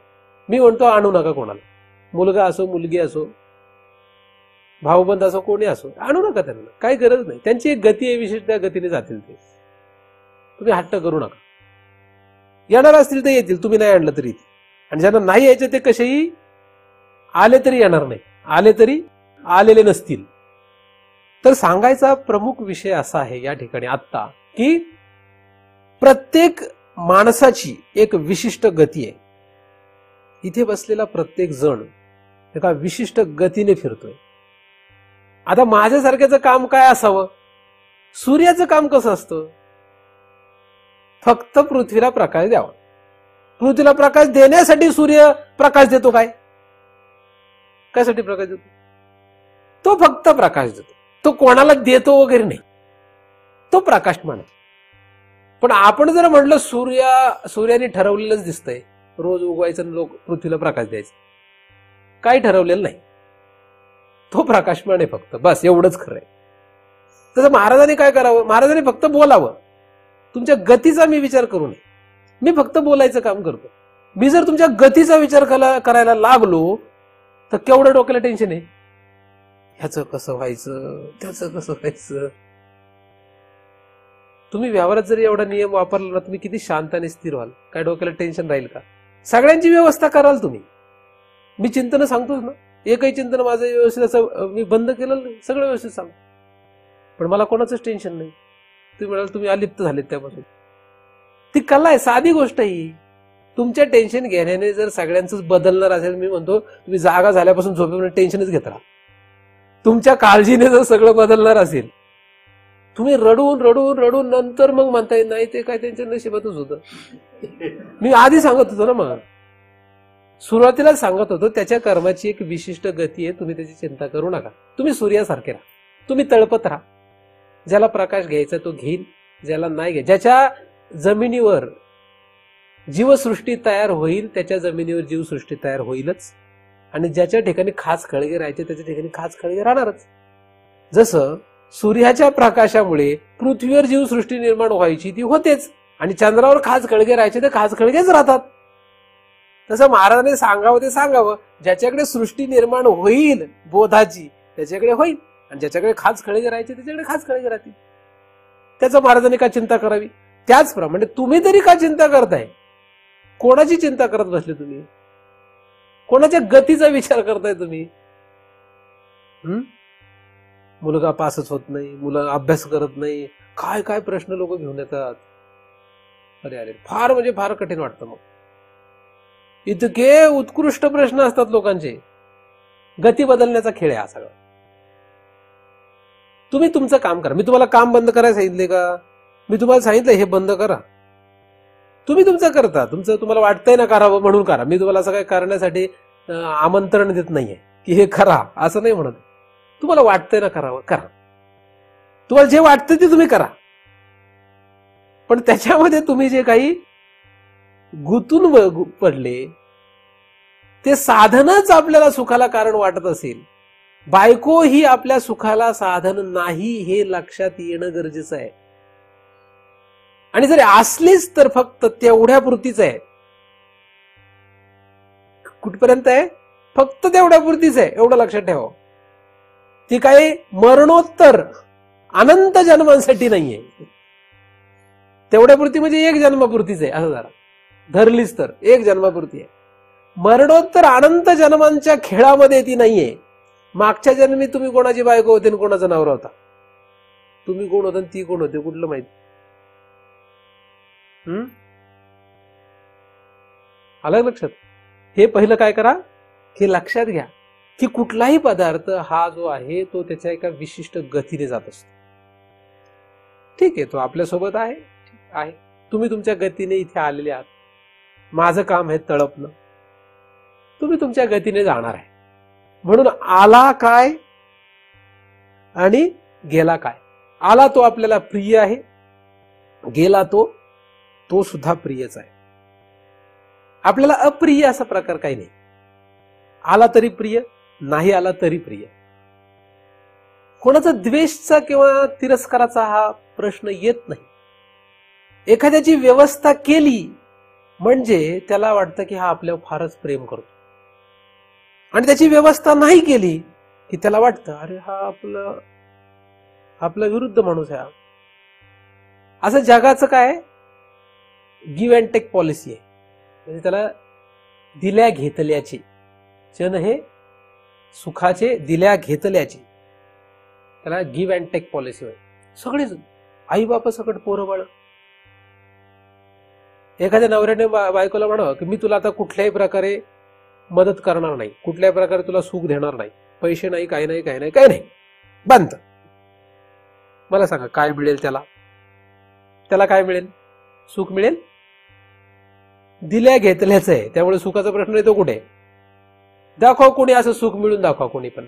मी म्हणतो आणू नका कोणाला, मुलगा असो मुलगी असो भाऊबंद असो कोणी असो, आणू नका त्यांना, काही गरज नाही. त्यांची एक गती आहे विशिष्ट, त्या गतीने जातील ते. तुम्ही हट्ट करू नका. येणार असतील तर येतील, तुम्ही नाही आणलं तरी. आणि ज्यांना नाही यायचे ते कसेही आले तरी येणार नाही, आले तरी आलेले नसतील. तर सांगायचा प्रमुख विषय असा आहे या ठिकाणी आत्ता, की प्रत्येक माणसाची एक विशिष्ट गती आहे. इथे बसलेला प्रत्येक जण एका विशिष्ट गतीने फिरतोय. आता माझ्यासारख्याचं काम काय असावं? सूर्याचं काम कसं असतं? फक्त पृथ्वीला प्रकाश द्यावा. पृथ्वीला प्रकाश देण्यासाठी सूर्य प्रकाश देतो. कायसाठी प्रकाश देतो? तो फक्त प्रकाश देतो. तो कोणाला देतो वगैरे नाही, तो प्रकाशमान. पण आपण जर म्हटलं सूर्याने ठरवलेलंच दिसतंय, रोज उगवायचं लोक पृथ्वीला प्रकाश द्यायचा, काही ठरवलेलं नाही, तो प्रकाशमान आहे फक्त, बस एवढंच खरं आहे. तसं महाराजांनी काय करावं? महाराजांनी फक्त बोलावं. तुमच्या गतीचा मी विचार करू नये, मी फक्त बोलायचं काम करतो. मी जर तुमच्या गतीचा विचार करायला लागलो तर केवढं डोक्याला टेन्शन आहे. ह्याचं कसं व्हायचं, त्याचं कसं व्हायचं. तुम्ही व्यवहारात जरी एवढा नियम वापरला ना, तुम्ही किती शांत आणि स्थिर व्हाल. काय डोक्याला टेन्शन राहील का? सगळ्यांची व्यवस्था कराल तुम्ही. मी चिंतन सांगतोच ना, एकही चिंतन माझं व्यवस्थित असं मी बंद केलं नाही, सगळं व्यवस्थित सांगतो. पण मला कोणाचंच टेन्शन नाही. तुम्ही म्हणाल तुम्ही अलिप्त झालेत त्यापासून. ती कला आहे, साधी गोष्ट ही. तुमच्या टेन्शन घेण्याने जर सगळ्यांचंच बदलणार असेल, मी म्हणतो तुम्ही जागा झाल्यापासून झोपेपर्यंत टेन्शनच घेत राहा. तुमच्या काळजीने जर सगळं बदलणार असेल, तुम्ही रडून रडून रडून नंतर मग म्हणता येत नाही, ते काय त्यांच्या नशिबातच होतं. मी आधी सांगत होतो ना, मग सुरुवातीला सांगत होतो, त्याच्या कर्माची एक विशिष्ट गती आहे. तुम्ही त्याची चिंता करू नका. तुम्ही सूर्यासारखे राहा, तुम्ही तळपत राहा. ज्याला प्रकाश घ्यायचा तो घेईल, ज्याला नाही घ्यायचा, ज्याच्या जमिनीवर जीवसृष्टी तयार होईल त्याच्या जमिनीवर जीवसृष्टी तयार होईलच. आणि ज्याच्या ठिकाणी खास खळगे राहायचे त्याच्या ठिकाणी खास खळगे राहणारच. जसं सूर्याच्या प्रकाशामुळे पृथ्वीवर जीवसृष्टी निर्माण व्हायची ती होतेच, आणि चंद्रावर खास खळगे राहायचे ते खास खळगेच राहतात. तसं महाराजांनी सांगावं ते सांगावं, ज्याच्याकडे सृष्टी निर्माण होईल बोधाची त्याच्याकडे होईल, आणि ज्याच्याकडे खास खळगे राहायचे त्याच्याकडे खास खळगे राहतील. त्याचं महाराजांनी का चिंता करावी? त्याचप्रमाणे तुम्ही तरी का चिंता करताय? कोणाची चिंता करत बसले तुम्ही? कोणाच्या गतीचा विचार करताय तुम्ही? मुलगा पासच होत नाही, मुलं अभ्यास करत नाही, काय काय प्रश्न लोक घेऊन येतात. अरे अरे, फार म्हणजे फार कठीण वाटतं. मग इतके उत्कृष्ट प्रश्न असतात लोकांचे. गती बदलण्याचा खेळ आहे हा सगळा. तुम्ही तुमचं काम करा. मी तुम्हाला काम बंद करायला सांगितले का? मी तुम्हाला सांगितलं हे बंद करा, तुम्ही तुमचं करता. तुम्हाला वाटतंय ना करावं म्हणून करा. मी तुम्हाला असं काही करण्यासाठी आमंत्रण देत नाहीये की हे करा, असं नाही म्हणत. तुम्हाला वाटतंय ना करावं, करा. तुम्हाला जे वाटतं ते तुम्ही करा. पण त्याच्यामध्ये तुम्ही जे काही गुंतून पडले, ते साधनच आपल्याला सुखाला कारण वाटत असेल, बायको ही आपल्या सुखाला साधन नाही हे लक्षात येणं गरजेचं आहे. आणि जरी असलीच तर फक्त तेवढ्यापुरतीच आहे. कुठपर्यंत आहे? फक्त तेवढ्यापुरतीच आहे, एवढं लक्षात ठेवा. ती काही मरणोत्तर अनंत जन्मांसाठी नाहीये. तेवढ्यापुरती म्हणजे एक जन्मापुरतीच आहे, असं जरा धरलीच तर एक जन्मापुरती आहे. मरणोत्तर अनंत जन्मांच्या खेळामध्ये ती नाहीये. मागच्या जन्मी तुम्ही कोणाची बायको होते आणि कोणाचा नवरा होता, तुम्ही कोण होता ती कोण होते, कुठलं माहिती? आलं लक्षात? हे पहिलं काय करा, हे लक्षात घ्या की कुठलाही पदार्थ हा जो आहे तो त्याच्या एका विशिष्ट गतीने जात असतो. ठीक आहे, तो आपल्यासोबत आहे, तुम्ही तुमच्या गतीने इथे आलेले आहात. माझं काम आहे तळपणं, तुम्ही तुमच्या गतीने जाणार आहे. म्हणून आला काय आणि गेला काय. आला तो आपल्याला प्रिय आहे, गेला तो सुद्धा प्रियच आहे. आपल्याला अप्रिय असा प्रकार काही नाही. आला तरी प्रिय, नाही आला तरी प्रिय. कोणाचा द्वेषचा किंवा तिरस्काराचा हा प्रश्न येत नाही. एखाद्याची व्यवस्था केली म्हणजे त्याला वाटतं की हा आपल्यावर फारच प्रेम करतो, आणि त्याची व्यवस्था नाही केली की त्याला वाटतं अरे हा आपला विरुद्ध माणूस आहे. असं जगाचं काय गिव्ह अँड टेक पॉलिसी आहे. म्हणजे त्याला दिल्या घेतल्याची, जन हे सुखाचे दिल्या घेतल्याची, त्याला गिव्ह अँड टेक पॉलिसी होय. सगळेच आई बाप सकट पोरं बाळ. एखाद्या नवऱ्याने बायकोला म्हणावं की मी तुला आता कुठल्याही प्रकारे मदत करणार नाही, कुठल्याही प्रकारे तुला सुख देणार नाही, पैसे नाही, काही नाही, काही नाही, काही नाही, बंद. मला सांगा काय मिळेल त्याला? त्याला काय मिळेल? सुख मिळेल? दिल्या घेतल्याच आहे, त्यामुळे सुखाचा प्रश्न येतो कुठे? दाखवा कोणी असं सुख मिळून दाखवा कोणी पण.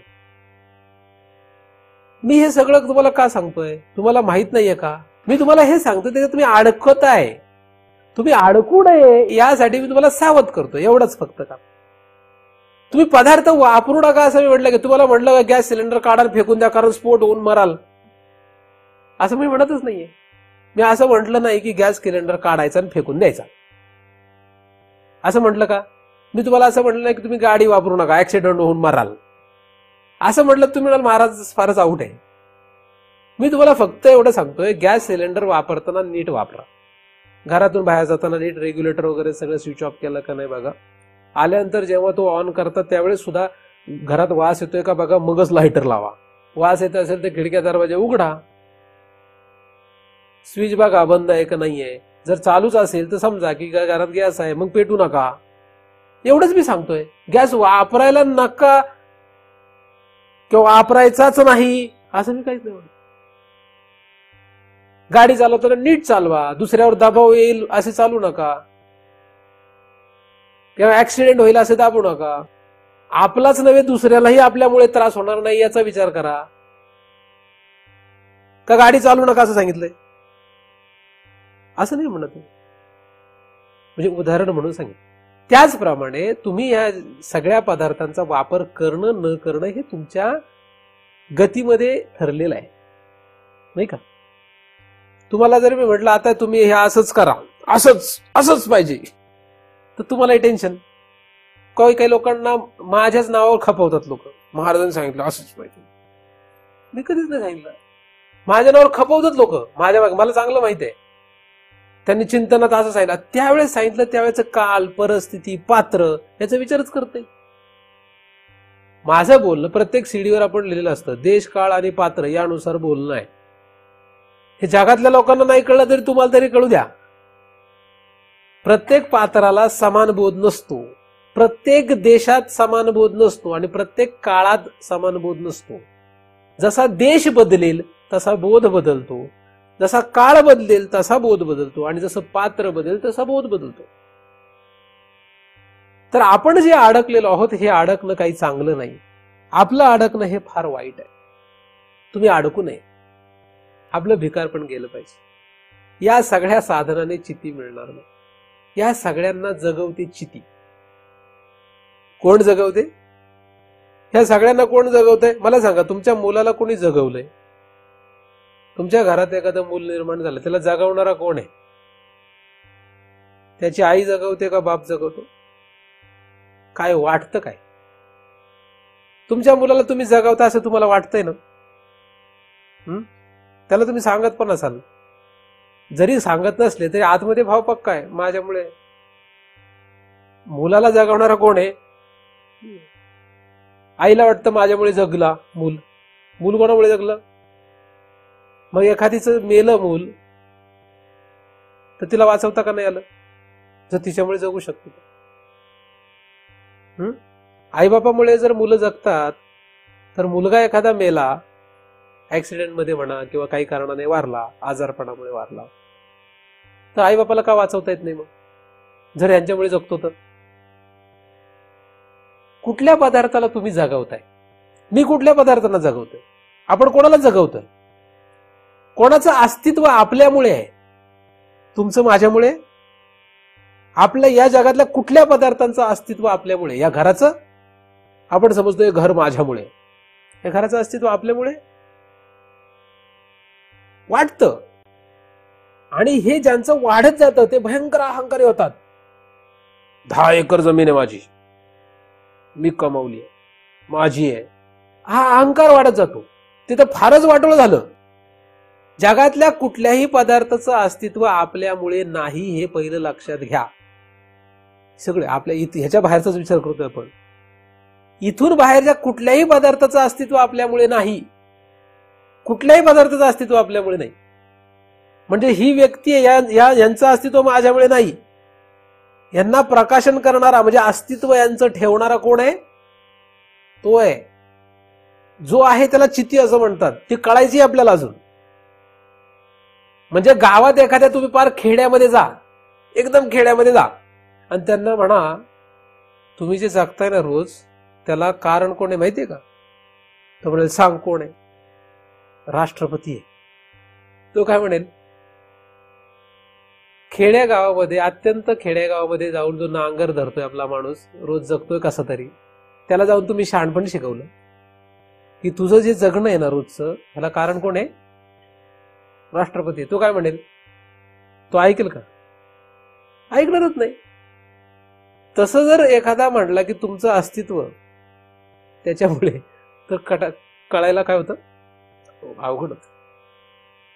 मी हे सगळं तुम्हाला का सांगतोय? तुम्हाला माहित नाहीये का? मी तुम्हाला हे सांगतो त्याच्यात तुम्ही अडकत आहे. तुम्ही अडकू नये यासाठी मी तुम्हाला सावध करतो, एवढंच फक्त काम. तुम्ही पदार्थ वापरू नका असं मी म्हटलं की, तुम्हाला म्हटलं का गॅस सिलेंडर काढा फेकून द्या कारण स्फोट होऊन मराल, असं मी म्हणतच नाहीये. मी असं म्हटलं नाही की गॅस सिलेंडर काढायचा आणि फेकून द्यायचा, असं म्हटलं का? मी तुम्हाला असं म्हटलं नाही की तुम्ही गाडी वापरू नका ऍक्सिडेंट होऊन मराल, असं म्हटलं तुम्ही म्हणाल महाराज फारच आऊट आहे. मी तुम्हाला फक्त एवढं सांगतोय, गॅस सिलेंडर वापरताना नीट वापरा. घरातून बाहेर जाताना नीट रेग्युलेटर वगैरे सगळं स्विच ऑफ केलं का नाही बघा. आल्यानंतर जेव्हा तो ऑन करतात त्यावेळेस सुद्धा घरात वास येतोय का बघा, मगच लायटर लावा. वास येत असेल तर खिडक्या दरवाजे उघडा, स्विच बघा बंद आहे का नाहीये. जर चालूच असेल तर समजा की घरात गॅस आहे, मग पेटू नका. एवढंच मी सांगतोय. गॅस वापरायला नका किंवा वापरायचाच नाही असं मी काहीच नाही म्हणत. गाडी चालवताना नीट चालवा, दुसऱ्यावर दबाव येईल असे चालू नका, किंवा ऍक्सिडेंट होईल असे दाबू नका. आपलाच नव्हे दुसऱ्यालाही आपल्यामुळे त्रास होणार नाही याचा विचार करा. का गाडी चालू नका असं सांगितलंय? असं नाही म्हणत, म्हणजे उदाहरण म्हणून सांगितलं. त्याचप्रमाणे तुम्ही या सगळ्या पदार्थांचा वापर करणं न करणं हे तुमच्या गतीमध्ये ठरलेलं आहे, नाही का? तुम्हाला जर मी म्हटलं आता तुम्ही हे असंच करा, असंच पाहिजे, तर तुम्हाला टेन्शन. काही लोकांना माझ्याच नावावर खपवतात लोक. महाराजांनी सांगितलं असंच पाहिजे. मी कधीच नाही सांगितलं. माझ्या नावावर खपवतात लोक. मला चांगलं माहिती आहे. त्यांनी चिंतनात असं सांगितलं, त्यावेळेस सांगितलं, त्यावेळेच काल, परिस्थिती, पात्र याचा विचारच करते. माझं बोलणं प्रत्येक सीडीवर आपण लिहिलेलं असतं. देश, काळ आणि पात्र यानुसार बोलणं आहे. हे जगातल्या लोकांना नाही कळलं तरी तुम्हाला तरी कळू द्या. प्रत्येक पात्राला समान बोध नसतो, प्रत्येक देशात समान बोध नसतो आणि प्रत्येक काळात समान बोध नसतो. जसा देश बदलेल तसा बोध बदलतो, जसा काळ बदलेल तसा बोध बदलतो, आणि जसं पात्र बदलेल तसा बोध बदलतो. तर आपण जे अडकलेलो आहोत हे अडकणं काही चांगलं नाही. आपलं अडकणं हे फार वाईट आहे. तुम्ही अडकू नये. आपलं भिकार पण गेलं पाहिजे. या सगळ्या साधनाने चिती मिळणार नाही. या सगळ्यांना जगवते चिती. कोण जगवते? ह्या सगळ्यांना कोण जगवतंय? मला सांगा, तुमच्या मुलाला कोणी जगवलंय? तुमच्या घरात एखादं मूल निर्माण झालं, त्याला जगवणारा कोण आहे? त्याची आई जगवते का बाप जगवतो? काय वाटतं काय? तुमच्या मुलाला तुम्ही जगवता असं तुम्हाला वाटतंय ना? त्याला तुम्ही सांगत पण असाल. जरी सांगत नसले तरी आतमध्ये भाव पक्का आहे, माझ्यामुळे. मुलाला जगवणारा कोण आहे? आईला वाटतं माझ्यामुळे जगला मूल. मूल कोणामुळे जगलं? मग एखादीचं मेलं मूल तर तिला वाचवता का नाही आलं? जर तिच्यामुळे जगू शकतो. आईबापामुळे जर मुलं जगतात, तर मुलगा एखादा मेला, ऍक्सिडेंटमध्ये म्हणा किंवा काही कारणाने वारला, आजारपणामुळे वारला, तर आईबापाला का वाचवता येत नाही मग, जर यांच्यामुळे जगतो तर? कुठल्या पदार्थाला तुम्ही जगवताय? मी कुठल्या पदार्थांना जगवतोय? आपण कोणाला जगवतोय? कोणाचं अस्तित्व आपल्यामुळे आहे? तुमचं माझ्यामुळे? आपल्या या जगातल्या कुठल्या पदार्थांचं अस्तित्व आपल्यामुळे? या घराचं आपण समजतोय घर माझ्यामुळे, या घराचं अस्तित्व आपल्यामुळे वाटतं. आणि हे ज्यांचं वाढत जातं ते भयंकर अहंकारी होतात. 10 एकर जमीन आहे माझी, मी कमावली आहे, माझी आहे, हा अहंकार वाढत जातो. तिथं फारच वाटोळं झालं. जगातल्या कुठल्याही पदार्थाचं अस्तित्व आपल्यामुळे नाही, हे पहिलं लक्षात घ्या. सगळे आपल्या ह्याच्या बाहेरचाच विचार करतोय आपण. इथून बाहेरच्या कुठल्याही पदार्थाचं अस्तित्व आपल्यामुळे नाही. कुठल्याही पदार्थाचं अस्तित्व आपल्यामुळे नाही. म्हणजे ही व्यक्ती यांचं अस्तित्व माझ्यामुळे नाही. यांना प्रकाशन करणारा म्हणजे अस्तित्व यांचं ठेवणारा कोण आहे? तो आहे. जो आहे त्याला चिती असं म्हणतात. ती कळायची आपल्याला अजून. म्हणजे गावात एखाद्या तुम्ही पार खेड्यामध्ये जा, एकदम खेड्यामध्ये जा, आणि त्यांना म्हणा तुम्ही जे जगताय ना रोज, त्याला कारण कोण आहे माहितीये का? तो म्हणेल सांग कोण आहे? राष्ट्रपती आहे. तो काय म्हणेल? खेड्या गावामध्ये, अत्यंत खेड्या गावामध्ये जाऊन जो नांगर धरतोय आपला माणूस, रोज जगतोय कसा तरी, त्याला जाऊन तुम्ही शहाणपण शिकवलं की तुझं जे जगणं आहे ना रोजचं, ह्याला कारण कोण आहे? राष्ट्रपती. तो काय म्हणेल? तो ऐकेल का? ऐकणारच नाही. तसं जर एखादा म्हणला की तुमचं अस्तित्व त्याच्यामुळे, तर कळायला काय होतं? अवघड होतं.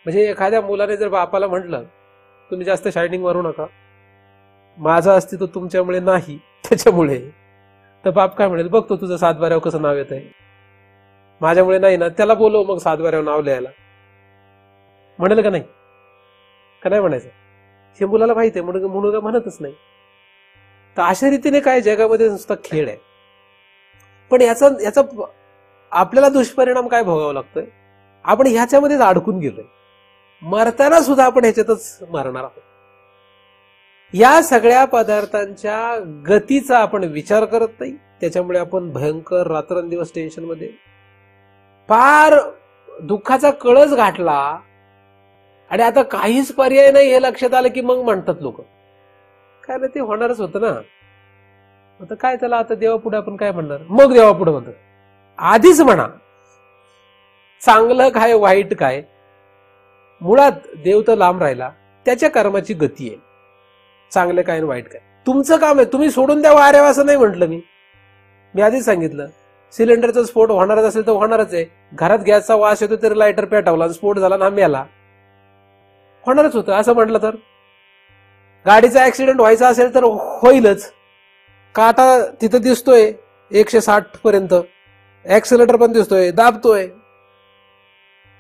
म्हणजे एखाद्या मुलाने जर बापाला म्हटलं तुम्ही जास्त शायनिंग मारू नका, माझं अस्तित्व तुमच्यामुळे नाही त्याच्यामुळे, तर बाप काय म्हणेल? बघतो तुझं 7 बाऱ्यावर कसं नाव येत आहे, माझ्यामुळे नाही ना, त्याला बोलव मग 7 बाऱ्यावर नाव लिहायला. म्हणेल का नाही? का नाही म्हणायचं? हे मुलाला माहिती आहे, म्हणून म्हणतच नाही. तर अशा रीतीने काय जगामध्ये नुसता खेळ आहे. पण याचा आपल्याला दुष्परिणाम काय भोगावा लागतोय? आपण ह्याच्यामध्येच अडकून गेलोय. मरताना सुद्धा आपण ह्याच्यातच मरणार आहोत. या सगळ्या पदार्थांच्या गतीचा आपण विचार करत नाही. त्याच्यामुळे आपण भयंकर रात्रंदिवस टेन्शन मध्ये, फार दुःखाचा कळस गाठला, आणि आता काहीच पर्याय नाही हे लक्षात आलं की मग म्हणतात लोक, काय ना ते होणारच होतं ना, आता काय त्याला, आता देवापुढे आपण काय म्हणणार? मग देवापुढे म्हणतात आधीच म्हणा चांगलं काय वाईट काय. मुळात देव तर लांब राहिला, त्याच्या कर्माची गती आहे. चांगलं काय आणि वाईट काय तुमचं काम आहे, तुम्ही सोडून द्यावं अरे असं नाही म्हटलं मी आधीच सांगितलं. सिलेंडरचा स्फोट होणारच असेल तर होणारच आहे. घरात गॅसचा वास येतो तरी लायटर पेटवला, स्फोट झाला ना मेला, होणारच होतं. असं म्हटलं तर गाडीचा ऍक्सिडेंट व्हायचा असेल तर होईलच. काटा तिथं दिसतोय 160 पर्यंत, ऍक्सिलेटर पण दिसतोय, दाबतोय.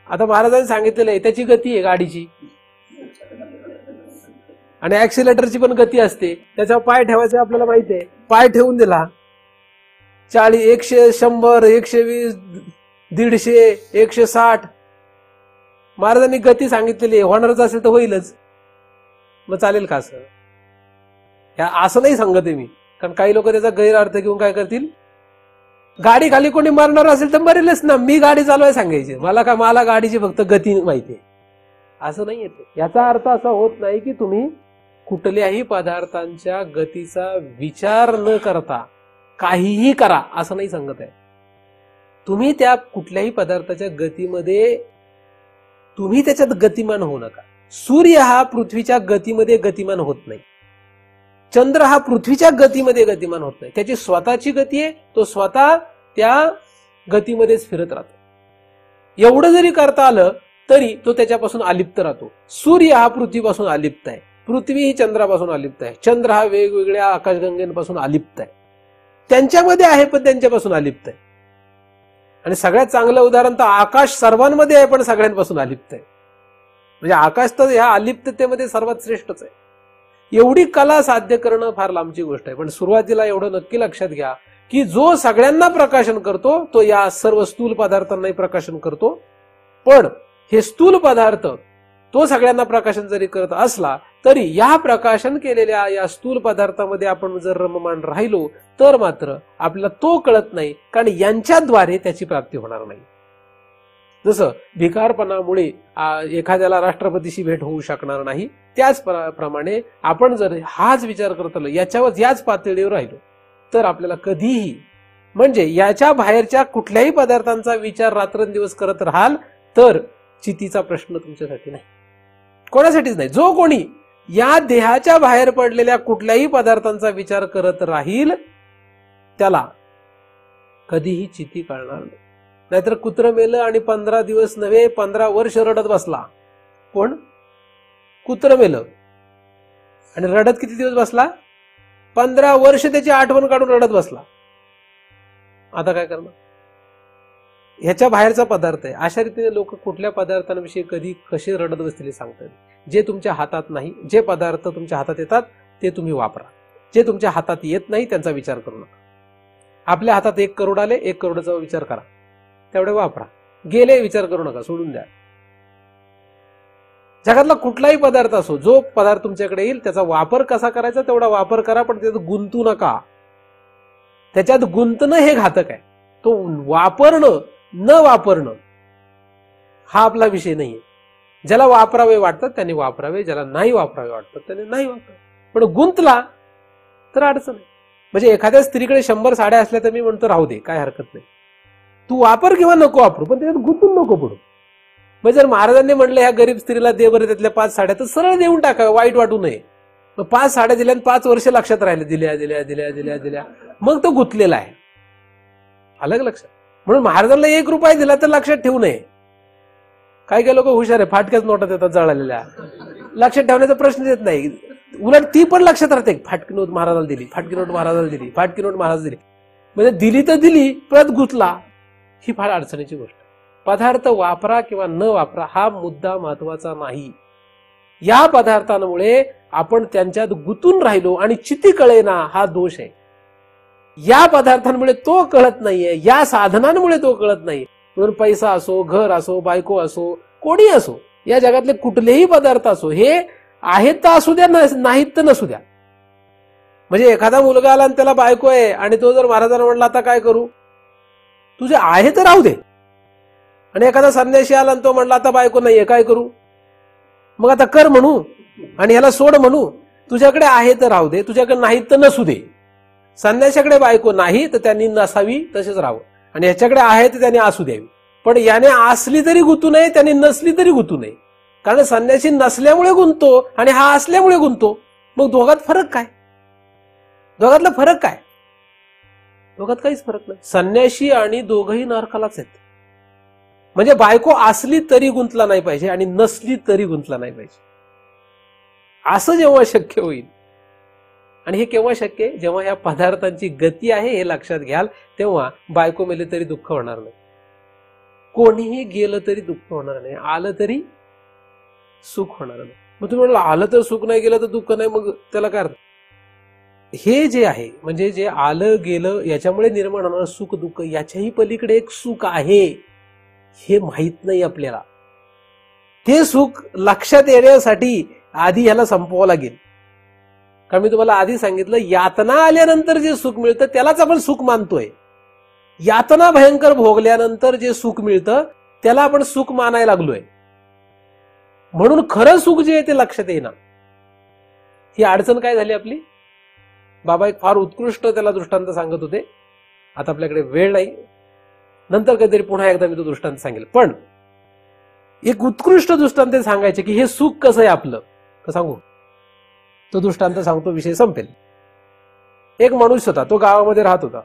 आता महाराजांनी सांगितलेलं आहे त्याची गती आहे गाडीची, आणि ऍक्सिलेटरची पण गती असते. त्याच्यावर पाय ठेवायचे आपल्याला माहिती आहे. पाय ठेवून दिला 40, 100, 100, 120, 150, 160, महाराजांनी गती सांगितलेली आहे. होणारच असेल तर होईलच. मग चालेल का असं? असं नाही सांगत आहे मी, कारण काही लोक त्याचा गैरअर्थ घेऊन काय करतील, गाडी खाली कोणी मारणार असेल तर मरेलच ना, मी गाडी चालवाय सांगायची, मला गाडीची फक्त गती माहिती आहे, असं नाही येते. याचा अर्थ असा होत नाही की तुम्ही कुठल्याही पदार्थांच्या गतीचा विचार न करता काहीही करा असं नाही सांगत आहे. तुम्ही त्या कुठल्याही पदार्थाच्या गतीमध्ये तुम्ही त्याच्यात गतिमान होऊ नका. सूर्य हा पृथ्वीच्या गतीमध्ये गतिमान होत नाही. चंद्र हा पृथ्वीच्या गतीमध्ये गतिमान होत नाही. त्याची स्वतःची गती आहे, तो स्वतः त्या गतीमध्येच फिरत राहतो. एवढं जरी करता आलं तरी तो त्याच्यापासून अलिप्त राहतो. सूर्य हा पृथ्वीपासून अलिप्त आहे, पृथ्वी ही चंद्रापासून अलिप्त आहे, चंद्र हा वेगवेगळ्या आकाशगंगेपासून अलिप्त आहे. त्यांच्यामध्ये आहे पण त्यांच्यापासून अलिप्त आहे. आणि सगळ्यात चांगलं उदाहरण तर आकाश सर्वांमध्ये आहे पण सगळ्यांपासून अलिप्त आहे. म्हणजे आकाश तर ह्या अलिप्ततेमध्ये सर्वात श्रेष्ठच आहे. एवढी कला साध्य करणं फार लांबची गोष्ट आहे. पण सुरुवातीला एवढं नक्की लक्षात घ्या की जो सगळ्यांना प्रकाशन करतो तो या सर्व स्थूल पदार्थांनाही प्रकाशन करतो. पण हे स्थूल पदार्थ तो सगळ्यांना प्रकाशन जरी करत असला तरी या प्रकाशन केलेल्या या स्थूल पदार्थामध्ये आपण जर रममाण राहिलो तर मात्र आपल्याला तो कळत नाही, कारण यांच्याद्वारे त्याची प्राप्ती होणार नाही. जसं भिकारपणामुळे एखाद्याला राष्ट्रपतीशी भेट होऊ शकणार नाही, त्याचप्रमाणे आपण जर हाच विचार करत आलो, याच पातळीवर राहिलो तर आपल्याला कधीही म्हणजे याच्या बाहेरच्या कुठल्याही पदार्थांचा विचार रात्रंदिवस करत राहाल तर चितीचा प्रश्न तुमच्यासाठी नाही, कोणासाठीच नाही. जो कोणी या देहाच्या बाहेर पडलेल्या कुठल्याही पदार्थांचा विचार करत राहील त्याला कधीही चिती कळणार नाही. नाहीतर कुत्र मेलं आणि 15 दिवस नव्हे 15 वर्ष रडत बसला. कोण? कुत्र मेलं आणि रडत किती दिवस बसला? 15 वर्ष त्याची आठवण काढून रडत बसला. आता काय करणार? ह्याच्या बाहेरचा पदार्थ आहे. अशा रीतीने लोक कुठल्या पदार्थांविषयी कधी कसे रडत बसतील सांगतात. जे तुमच्या हातात नाही, जे पदार्थ तुमच्या हातात येतात ते तुम्ही वापरा. जे तुमच्या हातात येत नाही त्यांचा विचार करू नका. आपल्या हातात 1 करोड आले, 1 करोडचा विचार करा, तेवढे वापरा. गेले विचार करू नका, सोडून द्या. जगातला कुठलाही पदार्थ असो, जो पदार्थ तुमच्याकडे येईल त्याचा वापर कसा करायचा तेवढा वापर करा, पण त्याच्यात गुंतू नका. त्याच्यात गुंतणं हे घातक आहे. तो वापरणं न वापरणं हा आपला विषय नाहीये. ज्याला वापरावे वाटतात त्याने वापरावे, ज्याला नाही वापरावे वाटतात त्याने नाही वापरावे. पण गुंतला तर अडचण आहे. म्हणजे एखाद्या स्त्रीकडे 100 साड्या असल्या तर मी म्हणतो राहू दे, काय हरकत नाही, तू वापर किंवा नको वापरू, पण त्याच्यात गुंतून नको पडू. मग जर महाराजांनी म्हणलं ह्या गरीब स्त्रीला दे बरं त्यातल्या 5 साड्या, तर सरळ देऊन टाकाव्या, वाईट वाटू नये. मग 5 साड्या दिल्या आणि 5 वर्ष लक्षात राहिले, दिल्या दिल्या दिल्या दिल्या दिल्या, मग तो गुंतलेला आहे. अलग लक्षात. म्हणून महाराजांना 1 रुपया दिला तर लक्षात ठेवू नये. काही काही लोक हुशार आहे, फाटक्याच नोटा देतात जळालेल्या, लक्षात ठेवण्याचा प्रश्न येत नाही. उलट ती पण लक्षात राहते, फाटकी नोट महाराजाला दिली, फाटकी नोट महाराजाला दिली, फाटकी नोट महाराज दिली, म्हणजे दिली तर दिली परत गुंतला. ही फार अडचणीची गोष्ट. पदार्थ वापरा किंवा न वापरा हा मुद्दा महत्वाचा नाही. या पदार्थांमुळे आपण त्यांच्यात गुंतून राहिलो आणि चिती कळेना हा दोष आहे. या पदार्थांमुळे तो कळत नाहीये, या साधनांमुळे तो कळत नाही. म्हणून पैसा असो, घर असो, बायको असो, कोणी असो, या जगातले कुठलेही पदार्थ असो, हे आहेत तर असू द्या, नाहीत तर नसू द्या. म्हणजे एखादा मुलगा आला आणि त्याला बायको आहे आणि तो जर महाराजांना म्हणला आता काय करू, तुझे आहे तर राहू दे. आणि एखादा संन्यासी आला आणि तो म्हणला आता बायको नाहीये काय करू, मग आता कर म्हणू आणि ह्याला सोड म्हणू. तुझ्याकडे आहे तर राहू दे, तुझ्याकडे नाही तर नसू दे. संन्याशाकडे बायको नाही तर त्यांनी नसावी, तसेच राहावं. आणि ह्याच्याकडे आहे तर त्यांनी असू द्यावी. पण याने असली तरी गुंतू नये, त्याने नसली तरी गुंतू नये. कारण संन्यासी नसल्यामुळे गुंततो आणि हा असल्यामुळे गुंततो. मग दोघात फरक काय? दोघातला फरक काय? दोघात काहीच फरक नाही. संन्यासी आणि दोघही नरकालाच आहेत. म्हणजे बायको असली तरी गुंतला नाही पाहिजे आणि नसली तरी गुंतला नाही पाहिजे. असं जेव्हा शक्य होईल, आणि हे केव्हा शक्य आहे? जेव्हा या पदार्थांची गती आहे हे लक्षात घ्याल, तेव्हा बायको मेले तरी दुःख होणार नाही, कोणीही गेलं तरी दुःख होणार नाही, आलं तरी सुख होणार नाही. मग तुम्ही म्हणाल आलं तर सुख नाही, गेलं तर दुःख नाही, मग त्याला काय अर्थ? हे जे आहे म्हणजे जे आलं गेलं याच्यामुळे निर्माण होणारं सुख दुःख, याच्याही पलीकडे एक सुख आहे हे माहित नाही आपल्याला. ते सुख लक्षात येण्यासाठी आधी ह्याला संपवावं लागेल. कारण मी तुम्हाला आधी सांगितलं, यातना आल्यानंतर जे सुख मिळतं त्यालाच आपण सुख मानतोय. यातना भयंकर भोगल्यानंतर जे सुख मिळतं त्याला आपण सुख मानायला लागलोय. म्हणून खरं सुख जे आहे ते लक्षात येईना. ही अडचण काय झाली आपली? बाबा एक फार उत्कृष्ट त्याला दृष्टांत सांगत होते. आता आपल्याकडे वेळ नाही, नंतर कधीतरी पुन्हा एकदा मी तो दृष्टांत सांगेल. पण एक उत्कृष्ट दृष्टांत सांगायचे की हे सुख कसं आहे आपलं, तर सांगू. तो दृष्टांत सांगतो, विषय संपेल. एक माणूस होता, तो गावामध्ये राहत होता.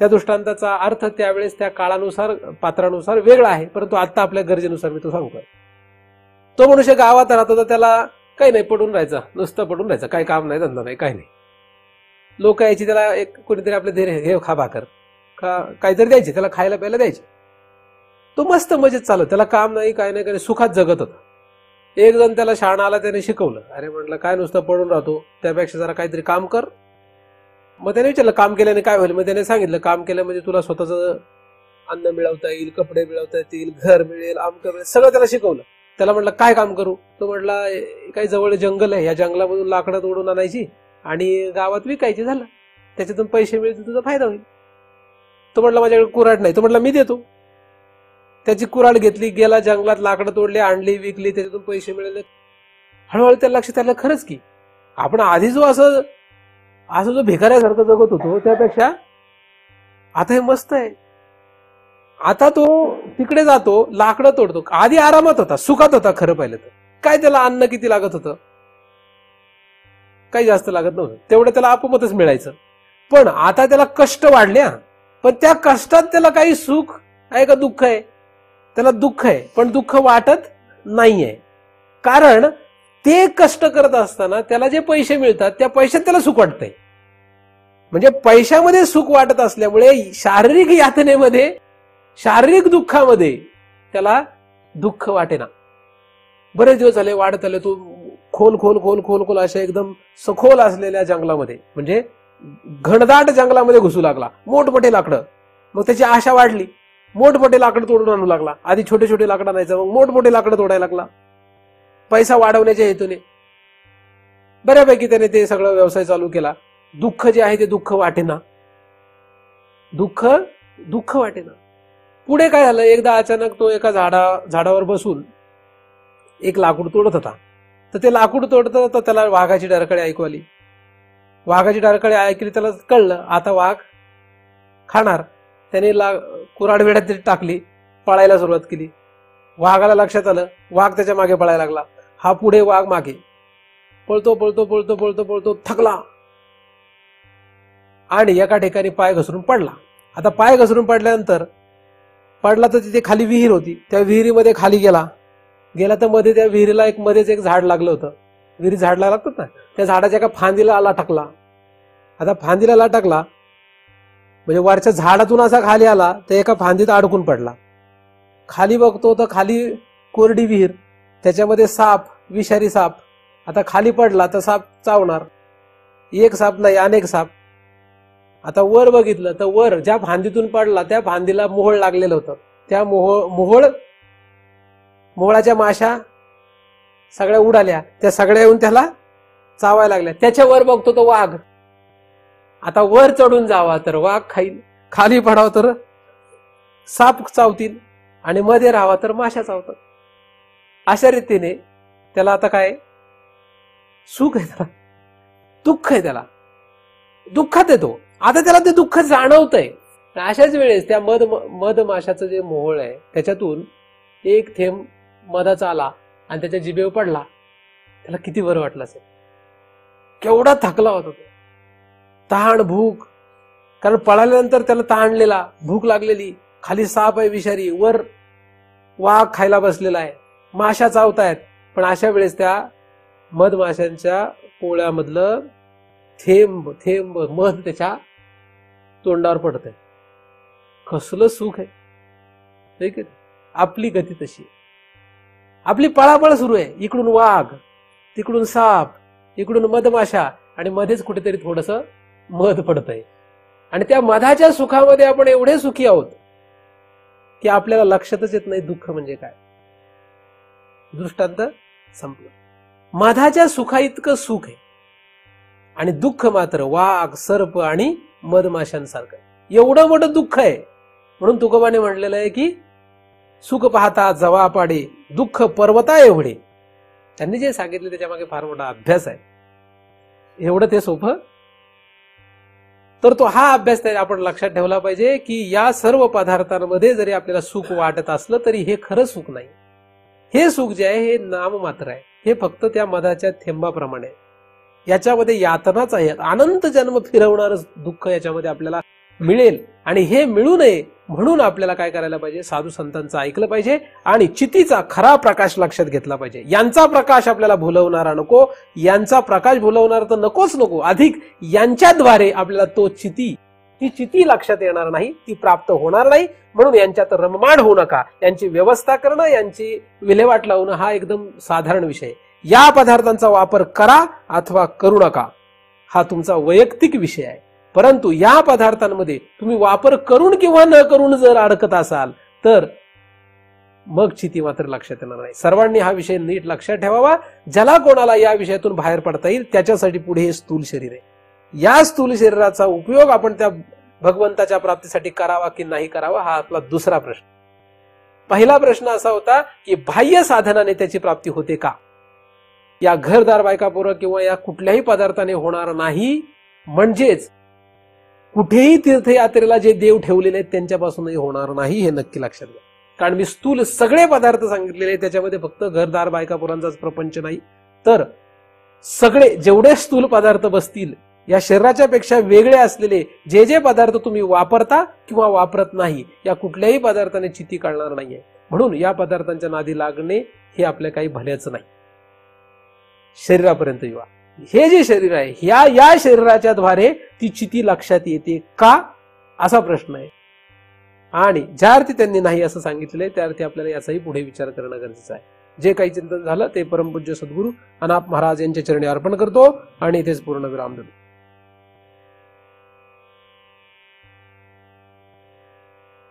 त्या दृष्टांताचा अर्थ त्यावेळेस त्या काळानुसार पात्रानुसार वेगळा आहे, परंतु आता आपल्या गरजेनुसार मी तो सांगतो. तो मनुष्य गावात राहत होता, त्याला काही नाही, पडून राहायचा, नुसतं पडून राहायचं, काही काम नाही, धंदा नाही, काही नाही. लोक यायची, त्याला एक कोणीतरी आपल्या धैर्य हे खा भाकर का काहीतरी द्यायचे, त्याला खायला प्यायला द्यायचे. तो मस्त मजेत चालत, त्याला काम नाही, काही नाही, काही सुखात जगत होता. एक जण त्याला शहाणा आला, त्याने शिकवलं. अरे म्हटलं, काय नुसतं पडून राहतो, त्यापेक्षा जरा काहीतरी काम कर. मग त्याने विचारलं, काम केल्याने काय होईल? मग त्याने सांगितलं, काम केलं म्हणजे तुला स्वतःचं अन्न मिळवता येईल, कपडे मिळवता येतील, घर मिळेल, आमकं मिळेल, सगळं त्याला शिकवलं. त्याला म्हटलं, काय काम करू? तो म्हटला, काही जवळ जंगल आहे, या जंगलामधून लाकडं तोडून आणायची आणि गावात विकायची, झालं, त्याच्यातून पैसे मिळतील, तुझा फायदा होईल. तो म्हटला, माझ्याकडे कुऱ्हाड नाही. तो म्हटला, मी देतो. त्याची कुऱ्हाड घेतली, गेला जंगलात, लाकडं तोडली, आणली, विकली, त्याच्यातून पैसे मिळाले. हळूहळू त्या लक्षात आलं, खरंच की आपण आधी जो असं जो भिकाऱ्यासारखं जगत होतो, त्यापेक्षा आता हे मस्त आहे. आता तो तिकडे जातो, लाकडं तोडतो. आधी आरामात होता, सुखात होता. खरं पाहिलं तर काय, त्याला अन्न किती लागत होतं? काही जास्त लागत नव्हतं, तेवढं त्याला आपोआपच मिळायचं. पण आता त्याला कष्ट वाढल्या, पण त्या कष्टात त्याला काही सुख आहे का दुःख आहे? त्याला दुःख आहे, पण दुःख वाटत नाहीये. कारण ते कष्ट करत असताना त्याला जे पैसे मिळतात, त्या पैशात त्याला सुख वाटतंय. म्हणजे पैशामध्ये सुख वाटत असल्यामुळे शारीरिक यातनेमध्ये, शारीरिक दुःखामध्ये त्याला दुःख वाटेना. बरेच दिवस झाले, वाढत आले. तो खोल खोल खोल खोल खोल अशा एकदम सखोल असलेल्या जंगलामध्ये, म्हणजे घनदाट जंगलामध्ये घुसू लागला. मोठमोठे लाकडं. मग त्याची आशा वाढली, मोठमोठे लाकडं तोडून आणू लागला. आधी छोटे छोटे लाकडं आणायचं, मग मोठमोठे लाकडं तोडायला लागला, पैसा वाढवण्याच्या हेतूने. बऱ्यापैकी त्याने ते सगळं व्यवसाय चालू केला. दुःख जे आहे ते दुःख वाटेना, दुःख वाटेना. पुढे काय झालं, एकदा अचानक तो एका झाडावर बसून एक लाकूड तोडत होता. तर ते लाकूड तोडत होता, त्याला वाघाची डरकाळी ऐकू आली. वाघाची डरकाळी ऐकली, त्याला कळलं आता वाघ खाणार. त्याने कुऱ्हाड वेड्यात टाकली, पळायला सुरुवात केली. वाघाला लक्षात आलं, वाघ त्याच्या मागे पळायला लागला. हा पुढे, वाघ मागे. पळतो पळतो पळतो पळतो पळतो थकला आणि एका ठिकाणी पाय घसरून पडला. आता पाय घसरून पडल्यानंतर पडला तर तिथे खाली विहीर होती. त्या विहिरीमध्ये खाली गेला तर मध्ये त्या विहिरीला मध्येच एक झाड लागलं होतं. विहिरीत झाड लागतात ना, त्या झाडाच्या एका फांदीला टाकला. आता फांदीला टाकला म्हणजे वरच्या झाडातून असा खाली आला तर एका फांदीत अडकून पडला. खाली बघतो तर खाली कोरडी विहीर, त्याच्यामध्ये साप, विषारी साप. आता खाली पडला तर साप चावणार. एक साप नाही, अनेक साप. आता वर बघितलं तर वर ज्या फांदीतून पडला त्या फांदीला मोहोळ लागलेलं होतं. त्या मोहोळाच्या माशा सगळ्या उडाल्या, त्या सगळ्या येऊन त्याला चावायला लागल्या. त्याच्यावर बघतो तो वाघ. आता वर चढून जावा तर वाघ खाईल, खाली पडावं तर साप चावतील आणि मध्ये राहावा तर माशा चावतात. अशा रीतीने त्याला आता काय, सुख आहे त्याला, दुःख आहे त्याला, दुःखात येतो. आता त्याला ते दुःख जाणवतंय. अशाच वेळेस त्या मधमाशाचं जे मोहोळ आहे त्याच्यातून एक थेंब मधाचा आला आणि त्याच्या जिभेवर पडला. त्याला किती बरं वाटलं असेल, केवढा थकला होता तो. तहान, भूक, कारण पळाल्यानंतर त्याला तहानलेला, भूक लागलेली, खाली साप आहे विषारी, वर वाघ खायला बसलेला आहे, माशा चावतायत. पण अशा वेळेस त्या मधमाशांच्या पोळ्यामधलं थेंब थेंब मध त्याच्या तोंडावर पडतंय. कसलं सुख आहे. आपली गती तशी, आपली पळापळ सुरू आहे. इकडून वाघ, तिकडून साप, इकडून मधमाशा आणि मध्येच कुठेतरी थोडस मध पडतंय. आणि त्या मधाच्या सुखामध्ये आपण एवढे सुखी आहोत की आपल्याला लक्षातच येत नाही दुःख म्हणजे काय. दृष्टांत संपलं. मधाच्या सुखा इतकं सुख आहे आणि दुःख मात्र वाघ, सर्प आणि मधमाशांसारखं. एवढं मोठं दुःख आहे म्हणून तुकोबाने म्हणलेलं आहे की सुख पाहता जवा पाडे, दुःख पर्वता एवढे. त्यांनी जे सांगितले त्याच्या मागे फार मोठा अभ्यास आहे. एवढं ते सोपं. तर तो हा अभ्यास आपण लक्षात ठेवला पाहिजे की या सर्व पदार्थांमध्ये जरी आपल्याला सुख वाटत असलं तरी हे खरं सुख नाही. हे सुख जे आहे हे नाममात्र आहे. हे फक्त त्या मधाच्या थेंबाप्रमाणे आहे. याच्यामध्ये यातनाच आहे. अनंत जन्म फिरवणारं दुःख याच्यामध्ये आपल्याला मिळेल. आणि हे मिळू नये म्हणून आपल्याला काय करायला पाहिजे, साधू संतांचं ऐकलं पाहिजे आणि चितीचा खरा प्रकाश लक्षात घेतला पाहिजे. यांचा प्रकाश आपल्याला भुलवणारा नको, यांचा प्रकाश भुलवणारा तर नकोच नको, अधिक यांच्याद्वारे आपल्याला ती चिती लक्षात येणार नाही, ती प्राप्त होणार नाही. म्हणून यांच्यात रममाण होऊ नका. यांची व्यवस्था करणं, यांची विल्हेवाट लावणं हा एकदम साधारण विषय. या पदार्थांचा वापर करा अथवा करू नका हा तुमचा वैयक्तिक विषय आहे. परंतु या पदार्थांमध्ये तुम्ही वापर करून किंवा न करून जर अडकत असाल तर मग चिती मात्र लक्षात येणार नाही. सर्वांनी हा विषय नीट लक्षात ठेवावा. ज्याला कोणाला या विषयातून बाहेर पडता येईल त्याच्यासाठी पुढे हे स्थूल शरीर आहे. या स्थूल शरीराचा उपयोग आपण त्या भगवंताच्या प्राप्तीसाठी करावा की नाही करावा हा आपला दुसरा प्रश्न. पहिला प्रश्न असा होता की बाह्य साधनाने त्याची प्राप्ती होते का? या घरदार बायका पोरं किंवा या कुठल्याही पदार्थाने होणार नाही. म्हणजेच कुठेही तीर्थयात्रेला जे देव ठेवलेले आहेत त्यांच्यापासूनही होणार नाही हे नक्की लक्षात घ्या. कारण मी स्थूल सगळे पदार्थ सांगितलेले त्याच्यामध्ये फक्त घरदार बायका पोरांचाच प्रपंच नाही, तर सगळे जेवढे स्थूल पदार्थ बसतील या शरीराच्या पेक्षा वेगळे असलेले जे जे पदार्थ तुम्ही वापरता किंवा वापरत नाही या कुठल्याही पदार्थाने चिती काढणार नाहीये. म्हणून या पदार्थांच्या नादी लागणे हे आपल्या काही भल्याचं नाही. शरीरापर्यंत येवा. हे जे शरीर आहे या शरीराच्या द्वारे ती चिती लक्षात येते का असा प्रश्न आहे. आणि ज्या अर्थी त्यांनी नाही असं सांगितलंय त्या अर्थी आपल्याला याचाही पुढे विचार करणं गरजेचं आहे. जे काही चिंतन झालं ते परमपूज्य सद्गुरू अनाप महाराज यांच्या चरणी अर्पण करतो आणि इथेच पूर्ण विराम देतो.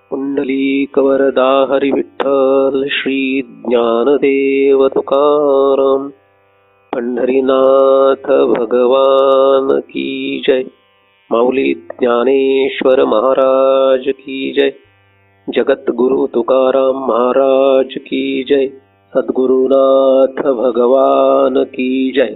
कुंडलीकवरदा हरि विठ्ठल श्री ज्ञानदेव तुकाराम पंढरीनाथ भगवान की जय. माऊली ज्ञानेश्वर महाराज की जय. जगत गुरु तुकाराम महाराज की जय. सद्गुरुनाथ भगवान की जय.